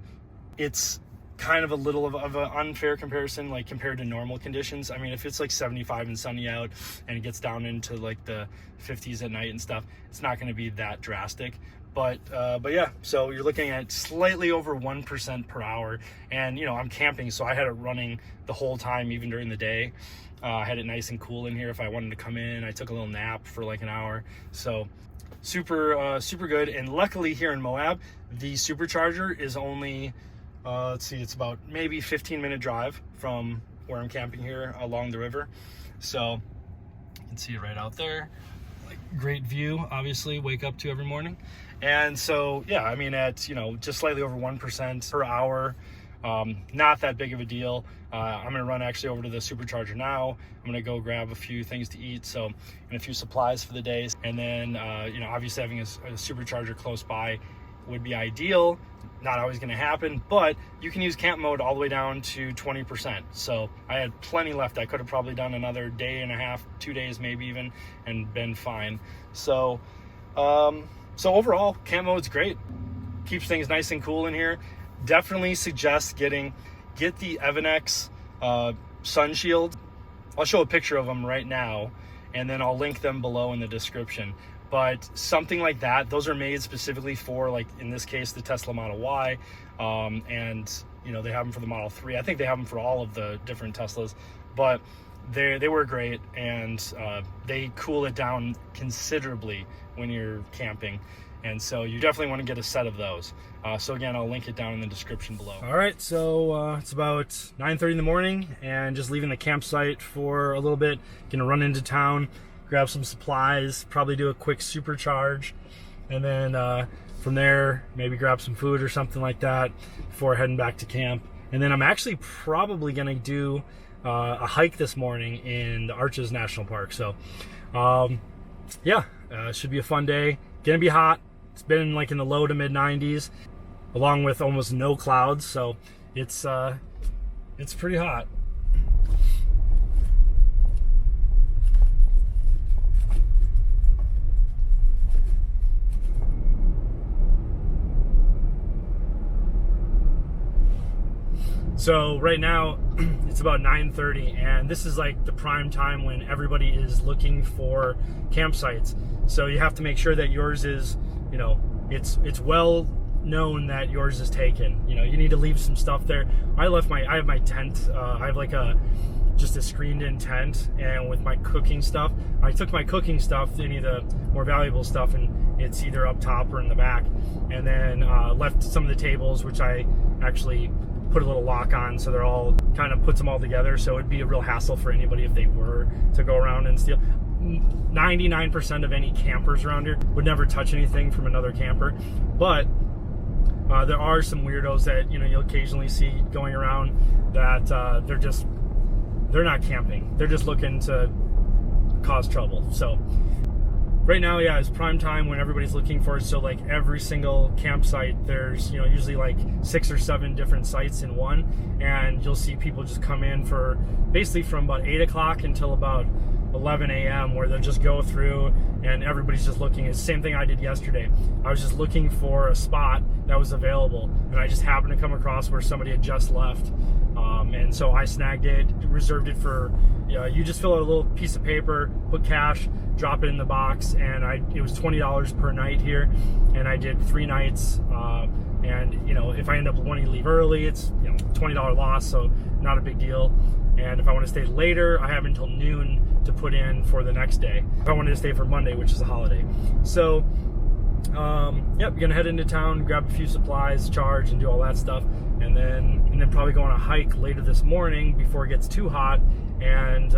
it's kind of a little of an unfair comparison, like compared to normal conditions. I mean, if it's like 75 and sunny out and it gets down into like the 50s at night and stuff, it's not going to be that drastic. But yeah, so you're looking at slightly over 1% per hour. And I'm camping, so I had it running the whole time, even during the day. I had it nice and cool in here if I wanted to come in. I took a little nap for like an hour. So super good. And luckily here in Moab, the Supercharger is only let's see, it's about maybe 15-minute drive from where I'm camping here along the river. So you can see it right out there. Like, great view, obviously, wake up to every morning. And so, yeah, I mean, at, just slightly over 1% per hour, not that big of a deal. I'm gonna run actually over to the Supercharger now. I'm gonna go grab a few things to eat, and a few supplies for the day. And then, obviously having a Supercharger close by would be ideal. Not always going to happen, but you can use camp mode all the way down to 20%. So I had plenty left. I could have probably done another day and a half, 2 days maybe even, and been fine. So so overall, camp mode's great. Keeps things nice and cool in here. Definitely suggest get the Evanex sun shield. I'll show a picture of them right now, and then I'll link them below in the description. But something like that, those are made specifically for, like in this case, the Tesla Model Y, and they have them for the Model 3. I think they have them for all of the different Teslas, but they were great, and they cool it down considerably when you're camping. And so you definitely want to get a set of those. So again, I'll link it down in the description below. All right, so it's about 9:30 in the morning and just leaving the campsite for a little bit. Gonna run into town, grab some supplies, probably do a quick supercharge, and then from there, maybe grab some food or something like that before heading back to camp. And then I'm actually probably gonna do a hike this morning in the Arches National Park. So yeah, should be a fun day. Gonna be hot. It's been like in the low to mid 90s, along with almost no clouds, so it's pretty hot. So right now it's about 9:30, and this is like the prime time when everybody is looking for campsites. So you have to make sure that yours is, you know, it's well known that yours is taken. You know, you need to leave some stuff there. I have my tent. I have like just a screened-in tent, and with my cooking stuff, I took my cooking stuff, any of the more valuable stuff, and it's either up top or in the back. And then left some of the tables, which I actually put a little lock on, so they're all kind of puts them all together. So it'd be a real hassle for anybody if they were to go around and steal. 99% of any campers around here would never touch anything from another camper, but there are some weirdos that, you know, you'll occasionally see going around that they're not camping, they're just looking to cause trouble. So right now, yeah, it's prime time when everybody's looking for it. So like every single campsite, there's, you know, usually like 6 or 7 different sites in one, and you'll see people just come in for basically from about 8 o'clock until about 11 a.m. where they'll just go through and everybody's just looking. It's the same thing I did yesterday. I was just looking for a spot that was available, and I just happened to come across where somebody had just left, and so I snagged it, reserved it for, you just fill out a little piece of paper, put cash, drop it in the box, and it was $20 per night here, and I did 3 nights, and you know, if I end up wanting to leave early, it's, you know, $20 loss, so not a big deal. And if I want to stay later, I have until noon to put in for the next day, if I wanted to stay for Monday, which is a holiday. So yep, gonna head into town, grab a few supplies, charge, and do all that stuff, and then probably go on a hike later this morning before it gets too hot, and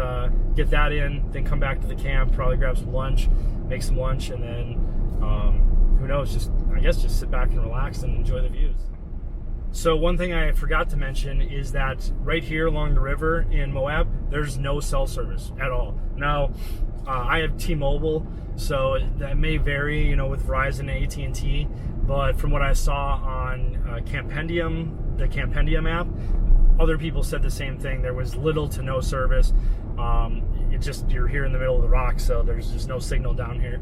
get that in, then come back to the camp, probably grab some lunch, make some lunch, and then who knows, I guess just sit back and relax and enjoy the views. So one thing I forgot to mention is that right here along the river in Moab, there's no cell service at all. Now, I have T-Mobile, so that may vary, you know, with Verizon and AT&T, but from what I saw on Campendium, the Campendium app, other people said the same thing. There was little to no service. You're here in the middle of the rocks, so there's just no signal down here.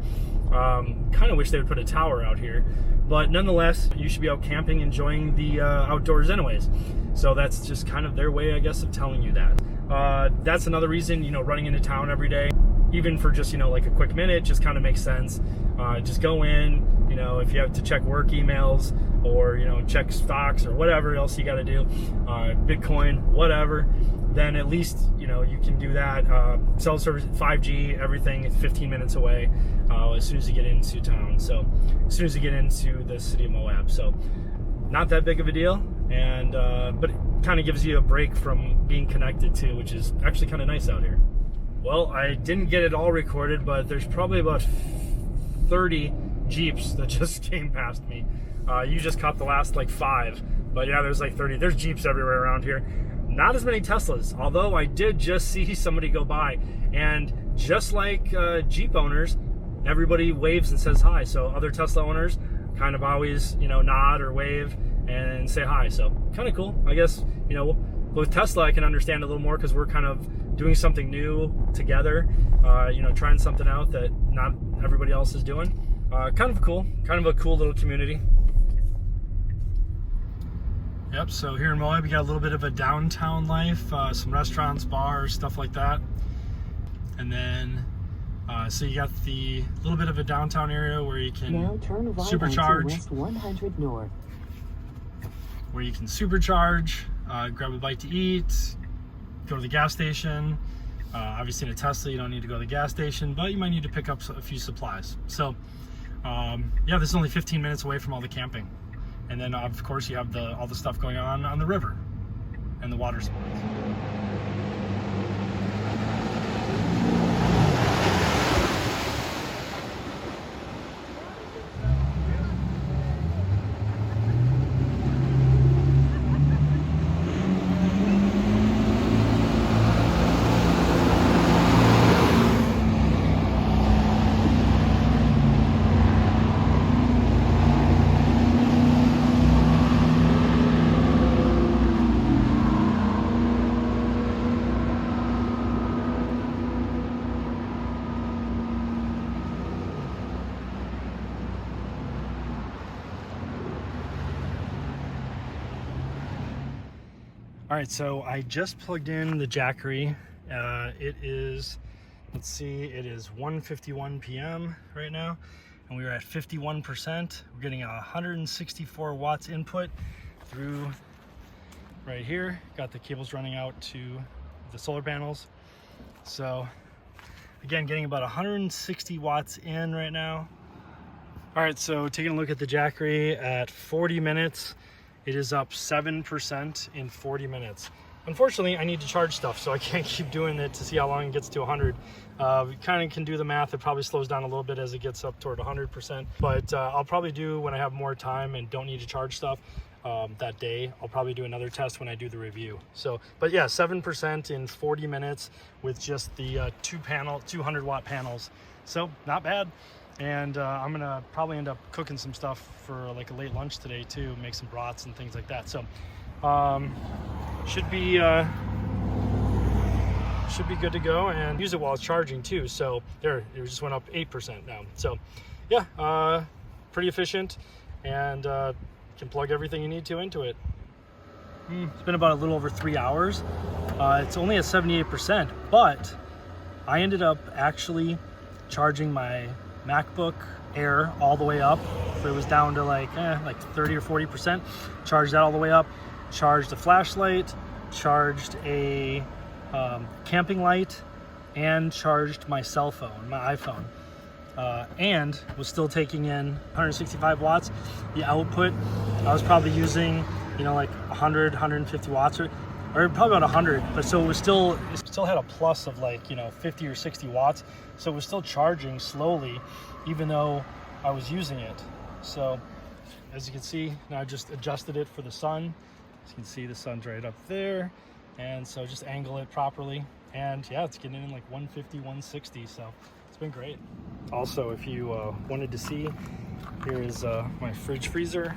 Kind of wish they would put a tower out here, but nonetheless, you should be out camping, enjoying the outdoors anyways. So that's just kind of their way, I guess, of telling you that. That's another reason, you know, running into town every day, even for just, you know, like a quick minute, just kind of makes sense. Just go in, you know, if you have to check work emails or, you know, check stocks or whatever else you got to do, Bitcoin, whatever, then at least, you know, you can do that. Cell service, 5G, everything is 15 minutes away as soon as you get into town. So as soon as you get into the city of Moab. So not that big of a deal, and but it kind of gives you a break from being connected to, which is actually kind of nice out here. Well, I didn't get it all recorded, but there's probably about 30 Jeeps that just came past me. You just caught the last like 5, but yeah, there's like 30. There's Jeeps everywhere around here. Not as many Teslas, although I did just see somebody go by, and just like Jeep owners, everybody waves and says hi. So other Tesla owners kind of always, you know, nod or wave and say hi. So kind of cool, I guess. You know, with Tesla, I can understand a little more because we're kind of doing something new together. You know, trying something out that not everybody else is doing. Kind of a cool little community. Yep, so here in Moab, you got a little bit of a downtown life, some restaurants, bars, stuff like that. And then, so you got the little bit of a downtown area where you can now turn right supercharge. West 100 North. Where you can supercharge, grab a bite to eat, go to the gas station, Obviously in a Tesla, you don't need to go to the gas station, but you might need to pick up a few supplies. So yeah, this is only 15 minutes away from all the camping. And then of course you have all the stuff going on the river and the water sports. All right, so I just plugged in the Jackery. It is, let's see, it is 1:51 p.m. right now, and we are at 51%. We're getting 164 watts input through right here. Got the cables running out to the solar panels. So again, getting about 160 watts in right now. All right, so taking a look at the Jackery at 40 minutes. It is up 7% in 40 minutes. Unfortunately, I need to charge stuff, so I can't keep doing it to see how long it gets to 100. We kind of can do the math. It probably slows down a little bit as it gets up toward 100%. But I'll probably do, when I have more time and don't need to charge stuff that day, I'll probably do another test when I do the review. So, but yeah, 7% in 40 minutes with just the 200 watt panels. So not bad. And I'm gonna probably end up cooking some stuff for like a late lunch today too, make some brats and things like that. So should be good to go, and use it while it's charging too. So there, it just went up 8% now. So yeah, pretty efficient, and can plug everything you need to into it. It's been about a little over 3 hours. It's only at 78%, but I ended up actually charging my MacBook Air all the way up. So it was down to like 30 or 40%. Charged that all the way up. Charged a flashlight. Charged a camping light, and charged my cell phone, my iPhone, and was still taking in 165 watts. The output, I was probably using, like 100, 150 watts, or probably about 100. But so it still had a plus of like 50 or 60 watts. So it was still charging slowly, even though I was using it. So as you can see, now I just adjusted it for the sun. As you can see, the sun's right up there. And so just angle it properly. And yeah, it's getting in like 150, 160. So it's been great. Also, if you wanted to see, here is my fridge freezer.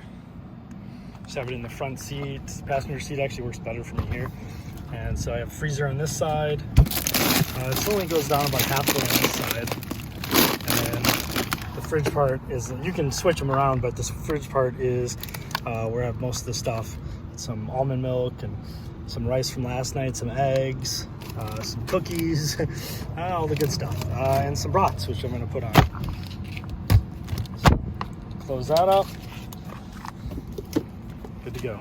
Just have it in the front seat. Passenger seat actually works better for me here. And so I have a freezer on this side. It only goes down about halfway on this side. And the fridge part is, you can switch them around, but this fridge part is where I have most of the stuff. Some almond milk and some rice from last night, some eggs, some cookies, all the good stuff. And some brats, which I'm gonna put on. So, close that up. Good to go.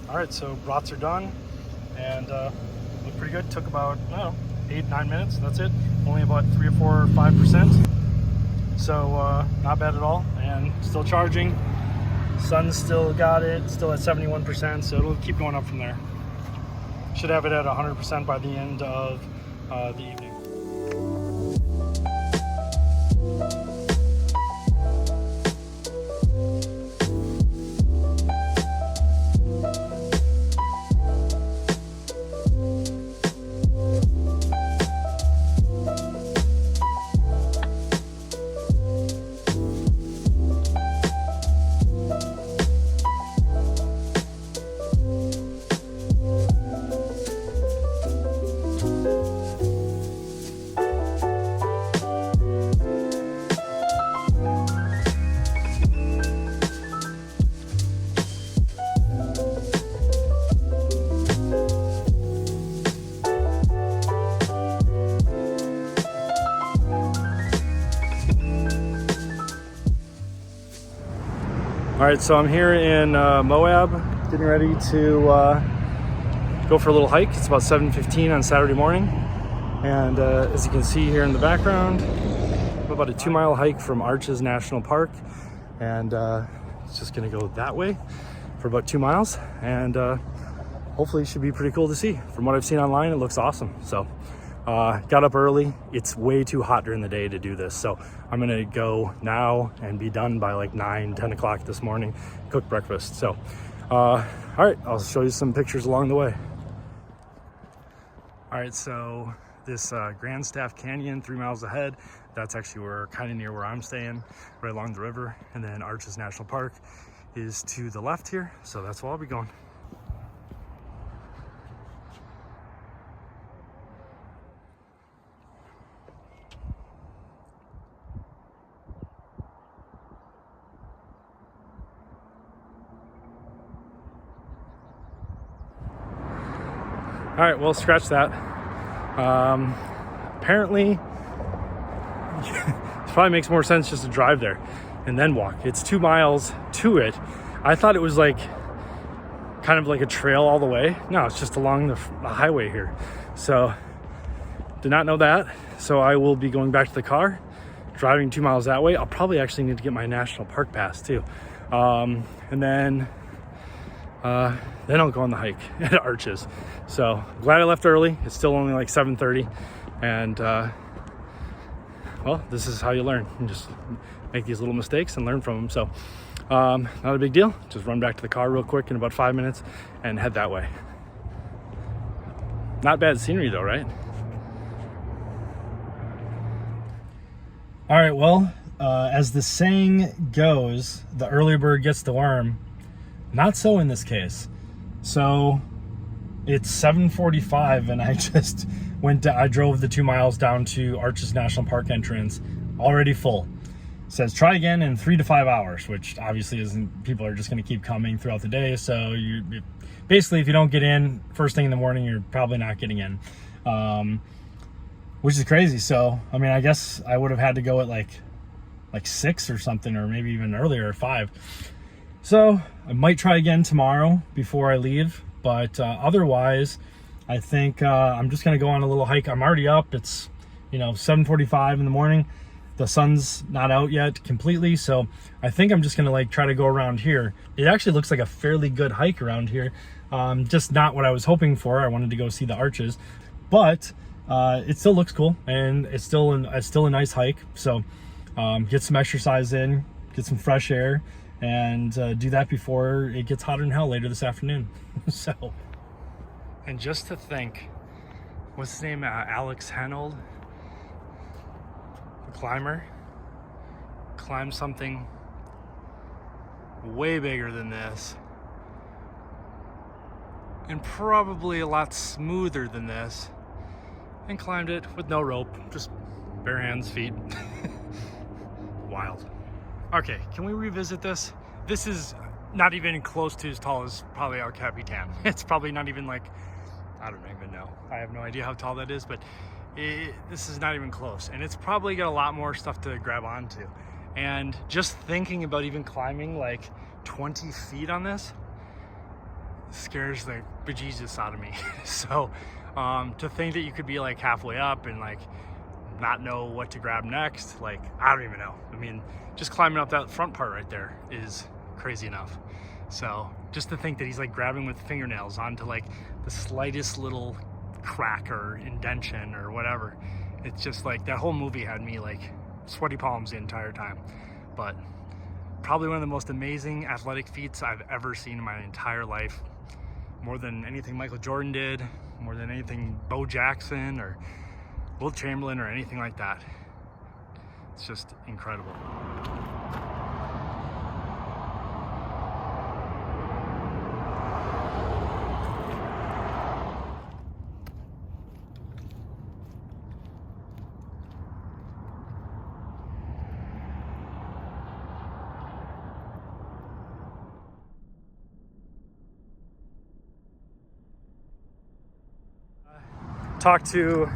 All right, so brats are done, and look pretty good. Took about, 8-9 minutes, that's it. Only about 3 or 4 or 5%. So not bad at all, and still charging. Sun's still got it, still at 71%, so it'll keep going up from there. Should have it at 100% by the end of the evening. All right, so I'm here in Moab, getting ready to go for a little hike. It's about 7:15 on Saturday morning, And as you can see here in the background, about a 2-mile hike from Arches National Park, and it's just gonna go that way for about 2 miles, and hopefully it should be pretty cool to see. From what I've seen online, it looks awesome. So got up early. It's way too hot during the day to do this, so I'm gonna go now and be done by like 9-10 o'clock this morning, cook breakfast. So all right, I'll show you some pictures along the way. All right, so this Grand Staff Canyon 3 miles ahead, that's actually kind of near where I'm staying, right along the river. And then Arches National Park is to the left here, so that's where I'll be going. All right, well, scratch that. Apparently, it probably makes more sense just to drive there and then walk. It's 2 miles to it. I thought it was like kind of like a trail all the way. No, it's just along the highway here. So did not know that. So I will be going back to the car, driving 2 miles that way. I'll probably actually need to get my national park pass too. And then I'll go on the hike at Arches. So glad I left early. It's still only like 7:30, and well, this is how you learn. You just make these little mistakes and learn from them. So not a big deal. Just run back to the car real quick in about 5 minutes and head that way. Not bad scenery though, right? All right, well, as the saying goes, the early bird gets the worm. Not so in this case. So it's 7:45 and I just I drove the 2 miles down to Arches National Park entrance, already full. It says try again in 3 to 5 hours, which obviously isn't, people are just gonna keep coming throughout the day. So basically, if you don't get in first thing in the morning, you're probably not getting in, which is crazy. So, I mean, I guess I would have had to go at like 6 or something, or maybe even earlier, 5. So I might try again tomorrow before I leave, but otherwise I think I'm just gonna go on a little hike. I'm already up. It's 7:45 in the morning. The sun's not out yet completely, so I think I'm just gonna like try to go around here. It actually looks like a fairly good hike around here, just not what I was hoping for. I wanted to go see the Arches, but it still looks cool, and it's still a nice hike. So get some exercise in, get some fresh air, and do that before it gets hotter than hell later this afternoon. So, and just to think, what's his name, Alex Henold, the climber, climbed something way bigger than this, and probably a lot smoother than this, and climbed it with no rope, just bare hands, feet. Wild. Okay, can we revisit this? This is not even close to as tall as probably El Capitan. It's probably not even like, I don't even know. I have no idea how tall that is, but this is not even close. And it's probably got a lot more stuff to grab onto. And just thinking about even climbing like 20 feet on this scares the bejesus out of me. So to think that you could be like halfway up and like not know what to grab next, like, I don't even know. I mean, just climbing up that front part right there is crazy enough. So just to think that he's like grabbing with fingernails onto like the slightest little crack or indentation or whatever, it's just like, that whole movie had me like sweaty palms the entire time. But probably one of the most amazing athletic feats I've ever seen in my entire life. More than anything Michael Jordan did, more than anything Bo Jackson or Wilt Chamberlain or anything like that. It's just incredible. Talked to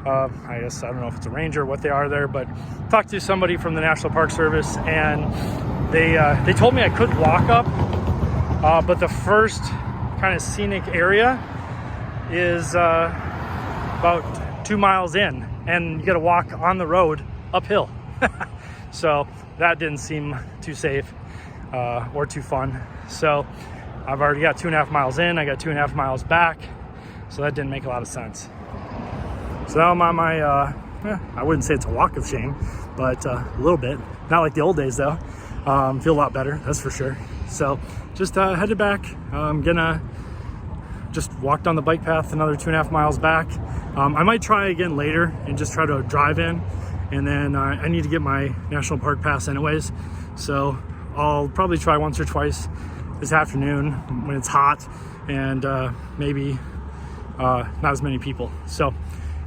I guess, I don't know if it's a ranger or what they are there, but talked to somebody from the National Park Service, and they told me I could walk up, but the first kind of scenic area is about 2 miles in, and you got to walk on the road uphill. So that didn't seem too safe or too fun. So I've already got 2.5 miles in, I got 2.5 miles back, so that didn't make a lot of sense. So now I'm on my I wouldn't say it's a walk of shame, but a little bit. Not like the old days though. Feel a lot better, that's for sure. So just headed back. I'm gonna just walk down the bike path another 2.5 miles back. I might try again later and just try to drive in, and then I need to get my national park pass anyways. So I'll probably try once or twice this afternoon when it's hot and maybe not as many people. So,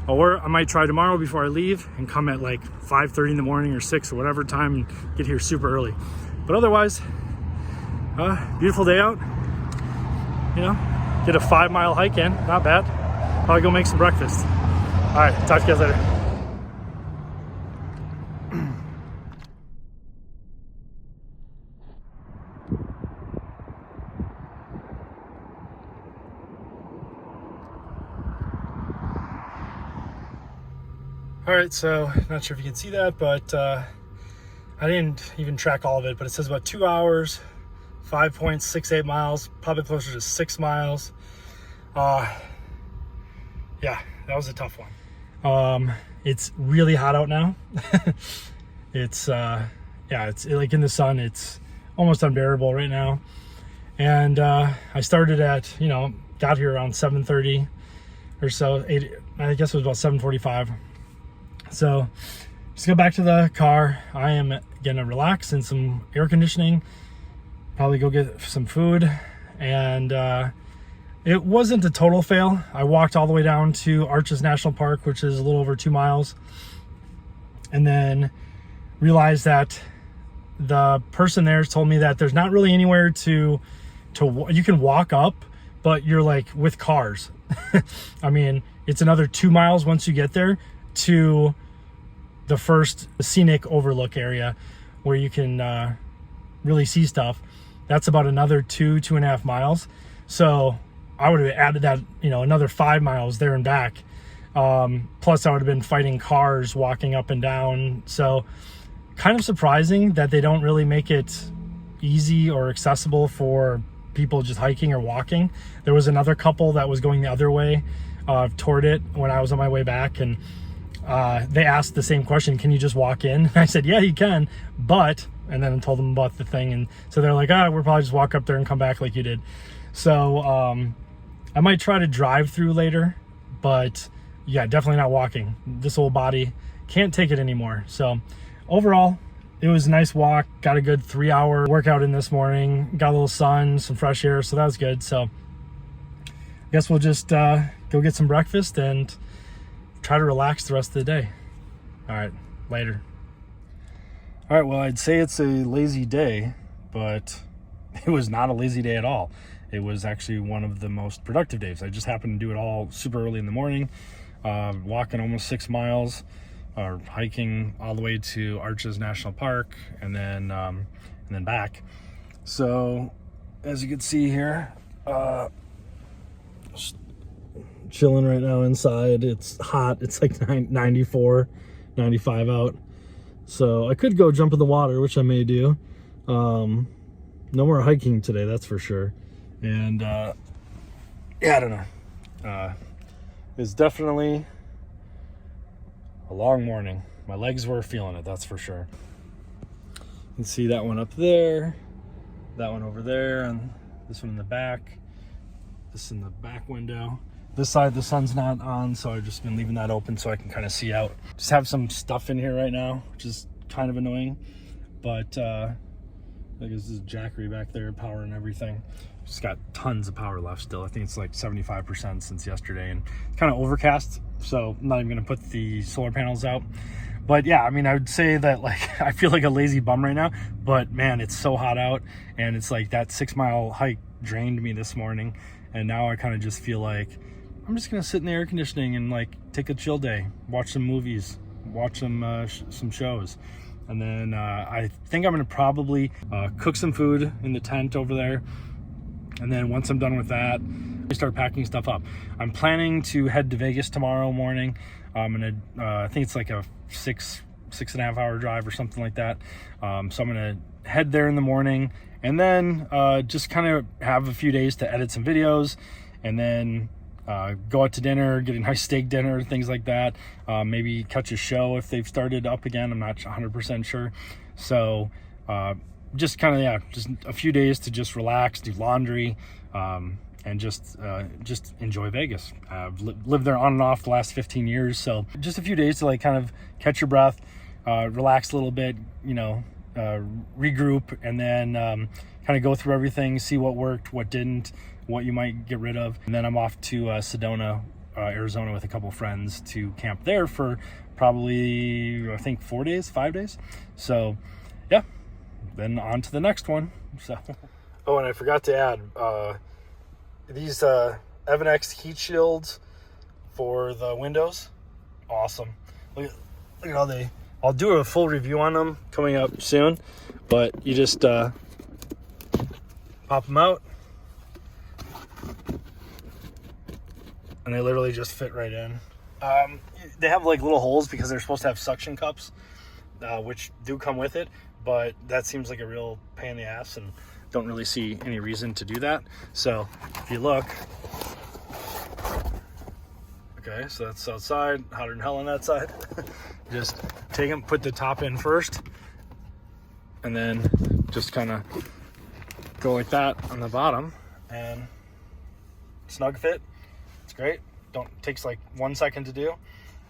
or I might try tomorrow before I leave and come at like 5:30 in the morning or 6 or whatever time and get here super early. But otherwise, beautiful day out. You know, get a 5-mile hike in, not bad. Probably go make some breakfast. All right, talk to you guys later. All right, so not sure if you can see that, but I didn't even track all of it, but it says about 2 hours, 5.68 miles, probably closer to 6 miles. Yeah, that was a tough one. It's really hot out now. It's like in the sun, it's almost unbearable right now. And I started at, got here around 7:30 or so, I guess it was about 7:45. So just go back to the car. I am gonna relax in some air conditioning, probably go get some food. And it wasn't a total fail. I walked all the way down to Arches National Park, which is a little over 2 miles, and then realized that the person there told me that there's not really anywhere to you can walk up, but you're like with cars. I mean, it's another 2 miles once you get there to the first scenic overlook area where you can really see stuff. That's about another 2.5 miles. So I would have added that, another 5 miles there and back. Plus I would have been fighting cars walking up and down. So kind of surprising that they don't really make it easy or accessible for people just hiking or walking. There was another couple that was going the other way toward it when I was on my way back, and they asked the same question, can you just walk in? I said, yeah, you can, but, and then I told them about the thing, and so they're like, we'll probably just walk up there and come back like you did. So I might try to drive through later, but yeah, definitely not walking. This old body can't take it anymore. So overall, it was a nice walk. Got a good 3-hour workout in this morning. Got a little sun, some fresh air, so that was good. So I guess we'll just go get some breakfast and try to relax the rest of the day. All right, later. All right, well, I'd say it's a lazy day, but it was not a lazy day at all. It was actually one of the most productive days. I just happened to do it all super early in the morning, walking almost 6 miles, or hiking all the way to Arches National Park, and then back. So as you can see here, chilling right now inside. It's hot. It's like 94, 95 out. So I could go jump in the water, which I may do. No more hiking today, that's for sure. And yeah, I don't know. It's definitely a long morning. My legs were feeling it, that's for sure. You can see that one up there, that one over there, and this one in the back, this in the back window. This side the sun's not on, so I've just been leaving that open so I can kind of see out. Just have some stuff in here right now, which is kind of annoying, but I guess this is Jackery back there, power and everything. Just got tons of power left still. I think it's like 75% since yesterday, and it's kind of overcast, so I'm not even gonna put the solar panels out. But yeah, I mean, I would say that like I feel like a lazy bum right now, but man, it's so hot out, and it's like that 6-mile hike drained me this morning, and now I kind of just feel like I'm just gonna sit in the air conditioning and like take a chill day, watch some movies, watch some shows. And then I think I'm gonna probably cook some food in the tent over there. And then once I'm done with that, I start packing stuff up. I'm planning to head to Vegas tomorrow morning. I'm gonna, I think it's like a six and a half hour drive or something like that. So I'm gonna head there in the morning, and then just kind of have a few days to edit some videos, and then go out to dinner, get a nice steak dinner, things like that. Maybe catch a show if they've started up again. I'm not 100% sure. So just kind of, yeah, just a few days to just relax, do laundry, and just enjoy Vegas. I've lived there on and off the last 15 years. So just a few days to like kind of catch your breath, relax a little bit, you know, regroup, and then kind of go through everything, see what worked, what didn't, what you might get rid of. And then I'm off to Sedona, Arizona with a couple friends to camp there for probably, I think 5 days. So yeah, then on to the next one. So, oh, and I forgot to add, these Evanex heat shields for the windows, awesome. Look at how they, I'll do a full review on them coming up soon, but you just pop them out, and they literally just fit right in. They have like little holes because they're supposed to have suction cups, which do come with it, but that seems like a real pain in the ass, and don't really see any reason to do that. So if you look, okay, so that's outside, hotter than hell on that side. Just take them, put the top in first, and then just kind of go like that on the bottom, and snug fit. It's great. Takes like 1 second to do.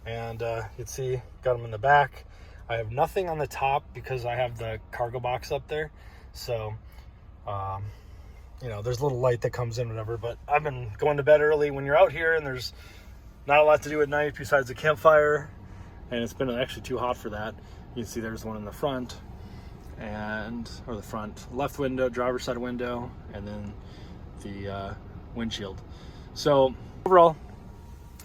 And you can see, got them in the back. I have nothing on the top because I have the cargo box up there. So, you know, there's a little light that comes in, whatever. But I've been going to bed early when you're out here and there's not a lot to do at night besides the campfire. And it's been actually too hot for that. You can see there's one in the front, or the front left window, driver's side window, and then the windshield. So overall,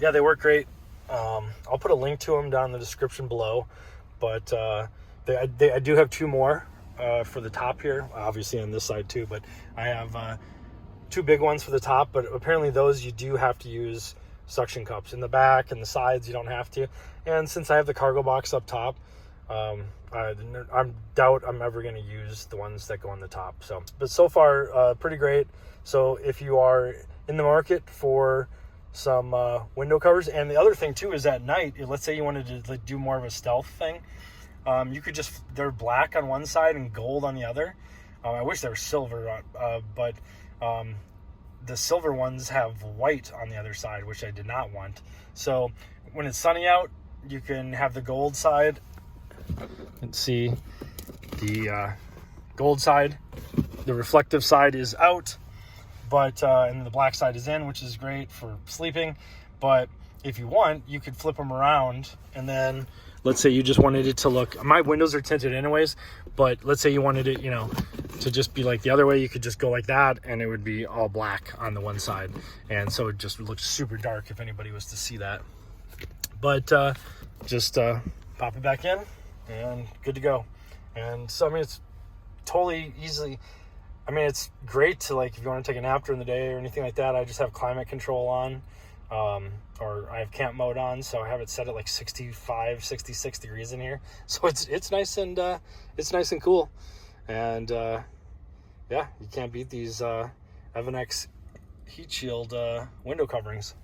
yeah, they work great. I'll put a link to them down in the description below, but I do have 2 more for the top here, obviously on this side too, but I have 2 big ones for the top, but apparently those you do have to use suction cups. In the back and the sides you don't have to, and since I have the cargo box up top, I doubt I'm ever going to use the ones that go on the top. So, but so far pretty great. So if you are in the market for some window covers, and the other thing too is at night, let's say you wanted to do more of a stealth thing, you could just, they're black on one side and gold on the other. I wish they were silver, but the silver ones have white on the other side, which I did not want. So when it's sunny out, you can have the gold side and see the gold side, the reflective side is out, but and the black side is in, which is great for sleeping. But if you want, you could flip them around, and then let's say you just wanted it to look, my windows are tinted anyways, but let's say you wanted it, you know, to just be like the other way, you could just go like that and it would be all black on the one side, and so it just looks super dark if anybody was to see that. But just pop it back in and good to go. And so I mean, it's totally easily, I mean, it's great to, like, if you want to take a nap during the day or anything like that. I just have climate control on, or I have camp mode on, so I have it set at like 65, 66 degrees in here. So it's nice and cool. And yeah, you can't beat these Evanex heat shield window coverings.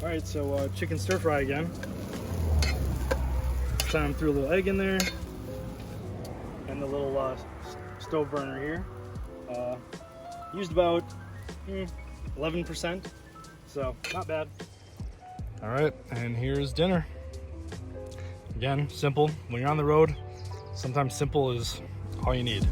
Alright, so chicken stir fry again. Trying threw a little egg in there, and the little stove burner here. Used about 11%, so not bad. Alright, and here's dinner. Again, simple. When you're on the road, sometimes simple is all you need.